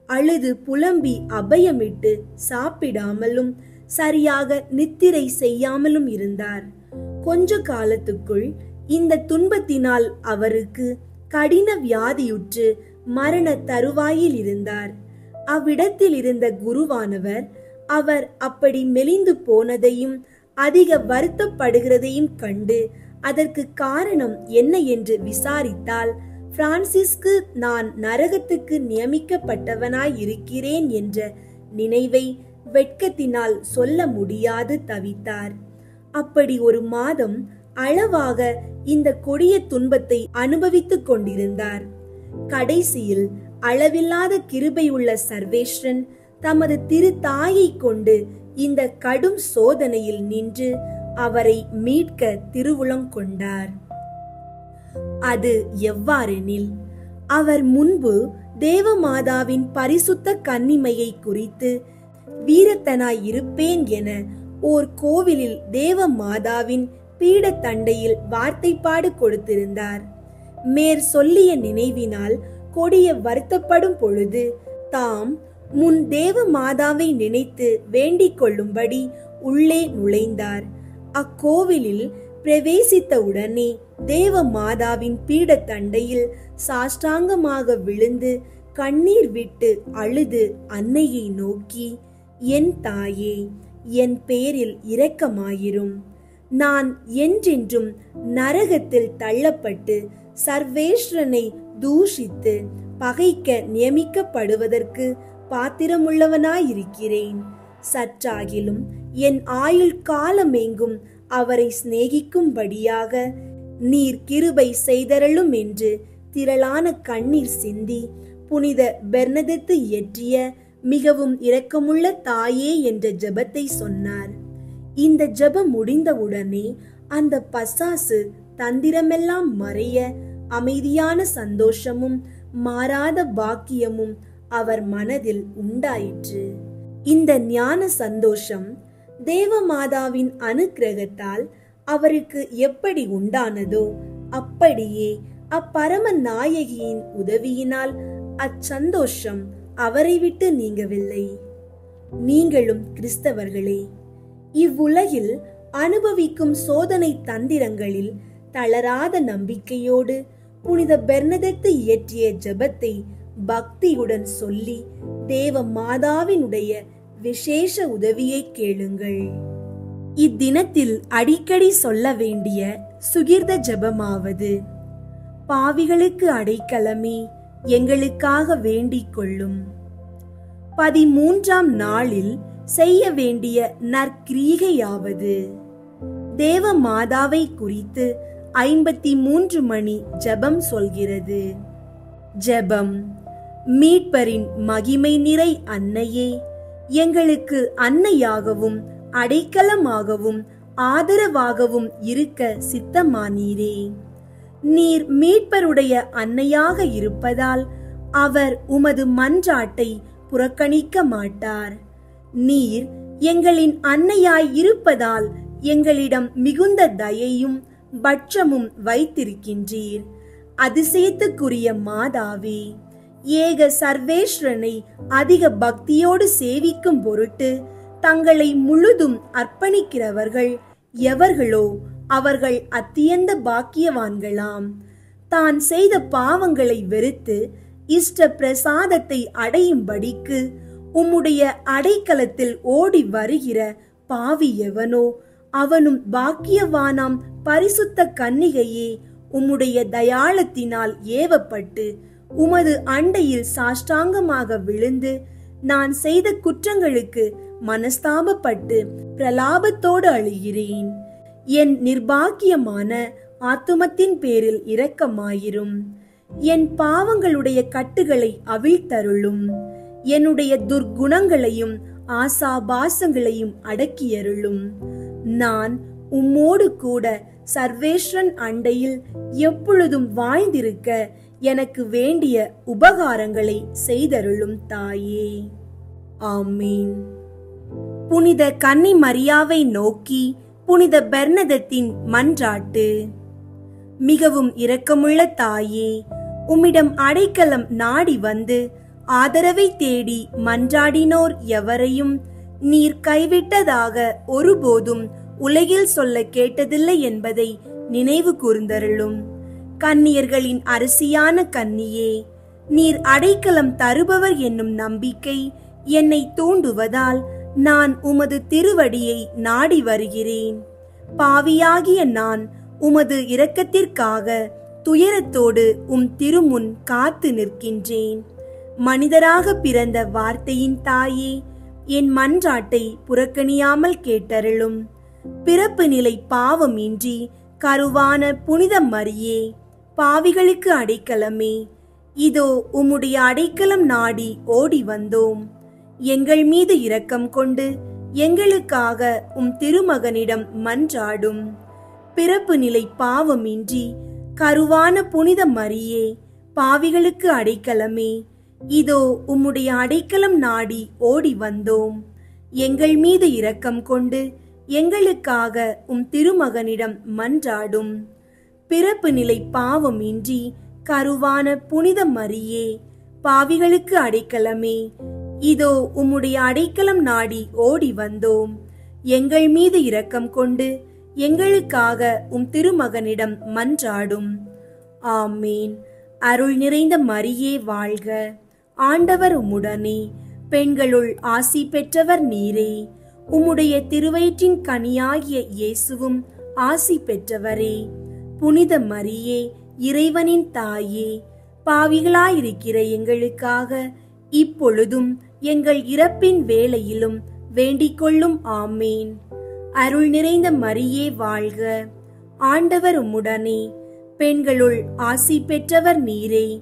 அழுது புலம்பி அபயமிட்டு சாப்பிடாமலும் சரியாக நித்திரை செய்யாமலும் இருந்தார். கொஞ்ச காலத்துக்குள் இந்த துன்பத்தினால் அவருக்கு கடின வியாதியுற்று மரண தருவாயில் இருந்தார். அவ்விடத்தில் இருந்த குருவானவர் அவர் அப்படி மெலிந்து போனதையும் அதிக வருத்தப்படுகிறதையும் கண்டு அதற்கு காரணம் என்ன என்று விசாரித்தால், பிரான்சிஸ்கு நான் நரகத்துக்கு நியமிக்கப்பட்டவனாய் இருக்கிறேன் என்ற நினைவை வெட்கத்தினால் சொல்ல முடியாது தவித்தார். அப்படி ஒரு மாதம் அளவாக இந்த கொடிய துன்பத்தை அனுபவித்துக் கொண்டிருந்தார். கடைசியில் அளவில்லாத கிருபையுள்ள சர்வேஸ்வரன் தமது திரு தாயை கொண்டு இந்த கடும் சோதனையில் நின்று அவரை மீட்க திருவுளம் கொண்டார். அது எவ்வாறெனில், அவர் முன்பு தேவமாதாவின் பரிசுத்த கன்னிமையை குறித்து வீரத்தனாய் இருப்பேன் என ஓர் கோவிலில் தேவமாதாவின் பீடத்தண்டையில் வார்த்தைப்பாடு கொடுத்திருந்தார். மேற் சொல்லிய நினைவினால் கொடிய வருத்தப்படும் பொழுது தாம் முன் தேவ மாதாவை நினைத்து வேண்டிக் கொள்ளும்படி உள்ளே நுழைந்தார். அக்கோவிலில் பிரவேசித்தவுடனே தேவ மாதாவின் பீடத்தண்டையில் சாஷ்டாங்கமாக விழுந்து கண்ணீர் விட்டு அழுது அன்னையை நோக்கி, என் தாயே, என் பேரில் இரக்கமாயிரும். நான் என்றென்றும் நரகத்தில் தள்ளப்பட்டு சர்வேஸ்வரனை தூஷித்து பகைக்க நியமிக்கப்படுவதற்கு பாத்திரமுள்ளவனாயிருக்கிறேன். சற்றாகிலும் என் ஆயுள் காலமெங்கும் அவரை சிநேகிக்கும்படியாக நீர் கிருபை செய்தருளும் என்று திரளான கண்ணீர் சிந்தி புனித பெர்னதெத்து இயற்றிய மிகவும் இரக்கமுள்ள தாயே என்ற ஜெபத்தை சொன்னார். இந்த ஜெபம் முடிந்தவுடனே அந்த பசாசு தந்திரமெல்லாம் மறைய அமைதியான சந்தோஷமும் மாறாத பாக்கியமும் அவர் மனதில் உண்டாயிற்று. இந்த ஞான சந்தோஷம் தேவமாதாவின் அனுக்கிரகத்தால் அவருக்கு எப்படி உண்டானதோ அப்படியே அப்பரம நாயகியின் உதவியினால் அச்சந்தோஷம் அவரை விட்டு நீங்கவில்லை. நீங்களும் கிறிஸ்தவர்களே, இவ்வுலகில் அனுபவிக்கும் சோதனை தந்திரங்களில் தளராத நம்பிக்கையோடு புனித பெர்னதெத்து இயற்றிய ஜெபத்தை பக்தியுடன் சொல்லி தேவ மாதாவினுடைய விசேஷ உதவியை கேளுங்கள். இத்தினத்தில் அடிக்கடி சொல்ல வேண்டிய சுகிர்த ஜெபமாவது, பாவிகளுக்கு அடைக்கலமே, எங்களுக்காக வேண்டிக் கொள்ளும். 13ஆம் நாளில் செய்ய வேண்டிய நற்கிரீகையாவது, தேவ மாதாவை குறித்து 53 மணி ஜெபம் சொல்கிறது. ஜெபம். மீட்பரின் மகிமை நிறை அன்னையே, எங்களுக்கு அன்னையாகவும் அடைக்கலமாகவும் ஆதரவாகவும் இருக்க சித்தமானீரே. நீர் மீட்பருடைய அன்னையாக இருப்பதால் அவர் உமது மன்றாட்டை புறக்கணிக்க மாட்டார். நீர் எங்களின் அன்னையாய் இருப்பதால் எங்களிடம் மிகுந்த தயையும் பட்சமும் வைத்திருக்கின்றீர். அதிசயத்துக்குரிய மாதாவே, ஏக சர்வேஸ்வரனை அதிக பக்தியோடு சேவிக்கும் பொருட்டு தங்களை முழுதும் அர்ப்பணிக்கிறவர்கள் எவர்களோ அவர்கள் அத்தியந்த பாக்கியவான்களாம். தான் செய்த பாவங்களை வெறுத்து இஷ்ட பிரசாதத்தை அடையும்படிக்கு உம்முடைய அடைக்கலத்தில் ஓடி வருகிற பாவி எவனோ அவனும் பாக்கியவானாம். பரிசுத்த கன்னிகையே, உம்முடைய தயாளத்தினால் ஏவப்பட்டு உமது அண்டையில் சாஷ்டாங்கமாக விழுந்து நான் செய்த குற்றங்களுக்கு மனஸ்தாபப்பட்டு பிரலாபத்தோடு அழுகிறேன். என் நிர்பாக்கியமான ஆத்துமத்தின் பேரில் இரக்கமாயிரும். என் பாவங்களுடைய கட்டுகளை அவிழ்த்தருளும். என்னுடைய துர்குணங்களையும் ஆசாபாசங்களையும் அடக்கியருளும். நான் உம்மோடு கூட சர்வேஸ்வரன் அண்டையில் எப்பொழுதும் வாழ்ந்திருக்க எனக்கு வேண்டிய உபகாரங்களை செய்தருளும் தாயே. ஆமீன். புனித கன்னி மரியாவை நோக்கி புனித பெர்னதெத்தின் மன்றாட்டு. மிகவும் இரக்கமுள்ள தாயே, உம்மிடம் அடைக்கலம் நாடி வந்து ஆதரவை தேடி மன்றாடினோர் எவரையும் நீர் கைவிட்டதாக ஒருபோதும் உலகில் சொல்ல கேட்டதில்லை என்பதை நினைவு கூர்ந்தருளும். கன்னியர்களின் அரசியான கன்னியே, நீர் அடைக்கலம் தருபவர் என்னும் நம்பிக்கை என்னை தூண்டுவதால் நான் உமது திருவடியை நாடி வருகிறேன். பாவியாகிய நான் உமது இரக்கத்திற்காக துயரத்தோடு திருமுன் காத்து நிற்கின்றேன். மனிதராக பிறந்த வார்த்தையின் தாயே, என் மன்றாட்டை புறக்கணியாமல் கேட்டருளும். பிறப்பு நிலை பாவமின்றி கருவான புனித மரியே, பாவிகளுக்கு அடைக்கலமே, இதோ உம்முடைய அடைக்கலம் நாடி ஓடி வந்தோம். எங்கள் மீது இரக்கம் கொண்டு எங்களுக்காக திருமகனிடம் மன்றாடும். பிறப்பு நிலை பாவமின்றி கருவான புனித மரியே, பாவிகளுக்கு அடைக்கலமே, இதோ உம்முடைய அடைக்கலம் நாடி ஓடி வந்தோம். எங்கள் மீது இரக்கம் கொண்டு எங்களுக்காக திருமகனிடம் மன்றாடும். பிறப்பு நிலை பாவமின்றி கருவான புனித மரியே, பாவிகளுக்கு அடைக்கலமே, இதோ உம்முடைய அடைக்கலம் நாடி ஓடி வந்தோம். எங்கள் மீது இரக்கம் கொண்டு எங்களுக்காக உம் திருமகனிடம் மன்றாடும். ஆமீன். அருள் நிறைந்த மரியே வாழ்க, ஆண்டவர் உம்முடனே, பெண்களுள் ஆசி பெற்றவர் நீரே. உம்முடைய திருவயிற்றின் கனியாகிய இயேசுவும் ஆசி பெற்றவரே. புனித மரியே, இறைவனின் தாயே, பாவிகளாயிருக்கிற எங்களுக்காக இப்பொழுதும் எங்கள் இறப்பின் வேளையிலும் வேண்டிக் கொள்ளும். ஆமீன். அருள் நிறைந்த மரியே வாழ்க, ஆண்டவர் உம்முடனே, பெண்களுள் ஆசி பெற்றவர் நீரே.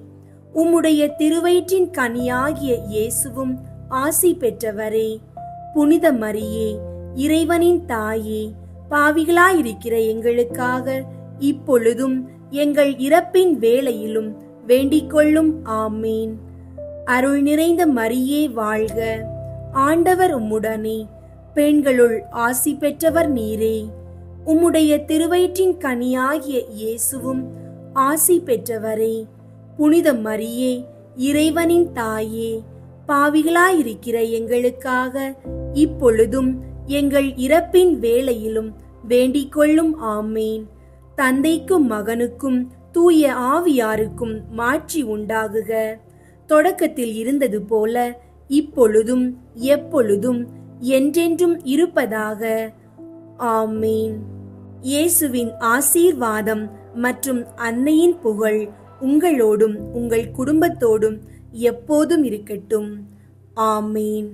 உம்முடைய திருவயிற்றின் கனியாகிய இயேசுவும் ஆசி பெற்றவரே. புனித மரியே, இறைவனின் தாயே, பாவிகளாயிருக்கிற எங்களுக்காக இப்பொழுதும் எங்கள் இறப்பின் வேளையிலும் வேண்டிக் கொள்ளும். ஆமீன். அருள் நிறைந்த மரியே வாழ்க, ஆண்டவர் உம்முடனே, பெண்களுள் ஆசி பெற்றவர் நீரே. உம்முடைய திருவயிற்றின் கனியாகிய இயேசுவும் ஆசி பெற்றவரே. புனித மரியே, இறைவனின் தாயே, பாவிகளாயிருக்கிற எங்களுக்காக இப்பொழுதும் எங்கள் இறப்பின் வேளையிலும் வேண்டிக் கொள்ளும். ஆமீன். தந்தைக்கும் மகனுக்கும் தூய ஆவியாருக்கும் மாட்சி உண்டாகுக. தொடக்கத்தில் இருந்தது போல இப்பொழுதும் எப்பொழுதும் என்றென்றும் இருப்பதாக. ஆமீன். இயேசுவின் ஆசீர்வாதம் மற்றும் அன்னையின் புகழ் உங்களோடும் உங்கள் குடும்பத்தோடும் எப்போதும் இருக்கட்டும். ஆமீன்.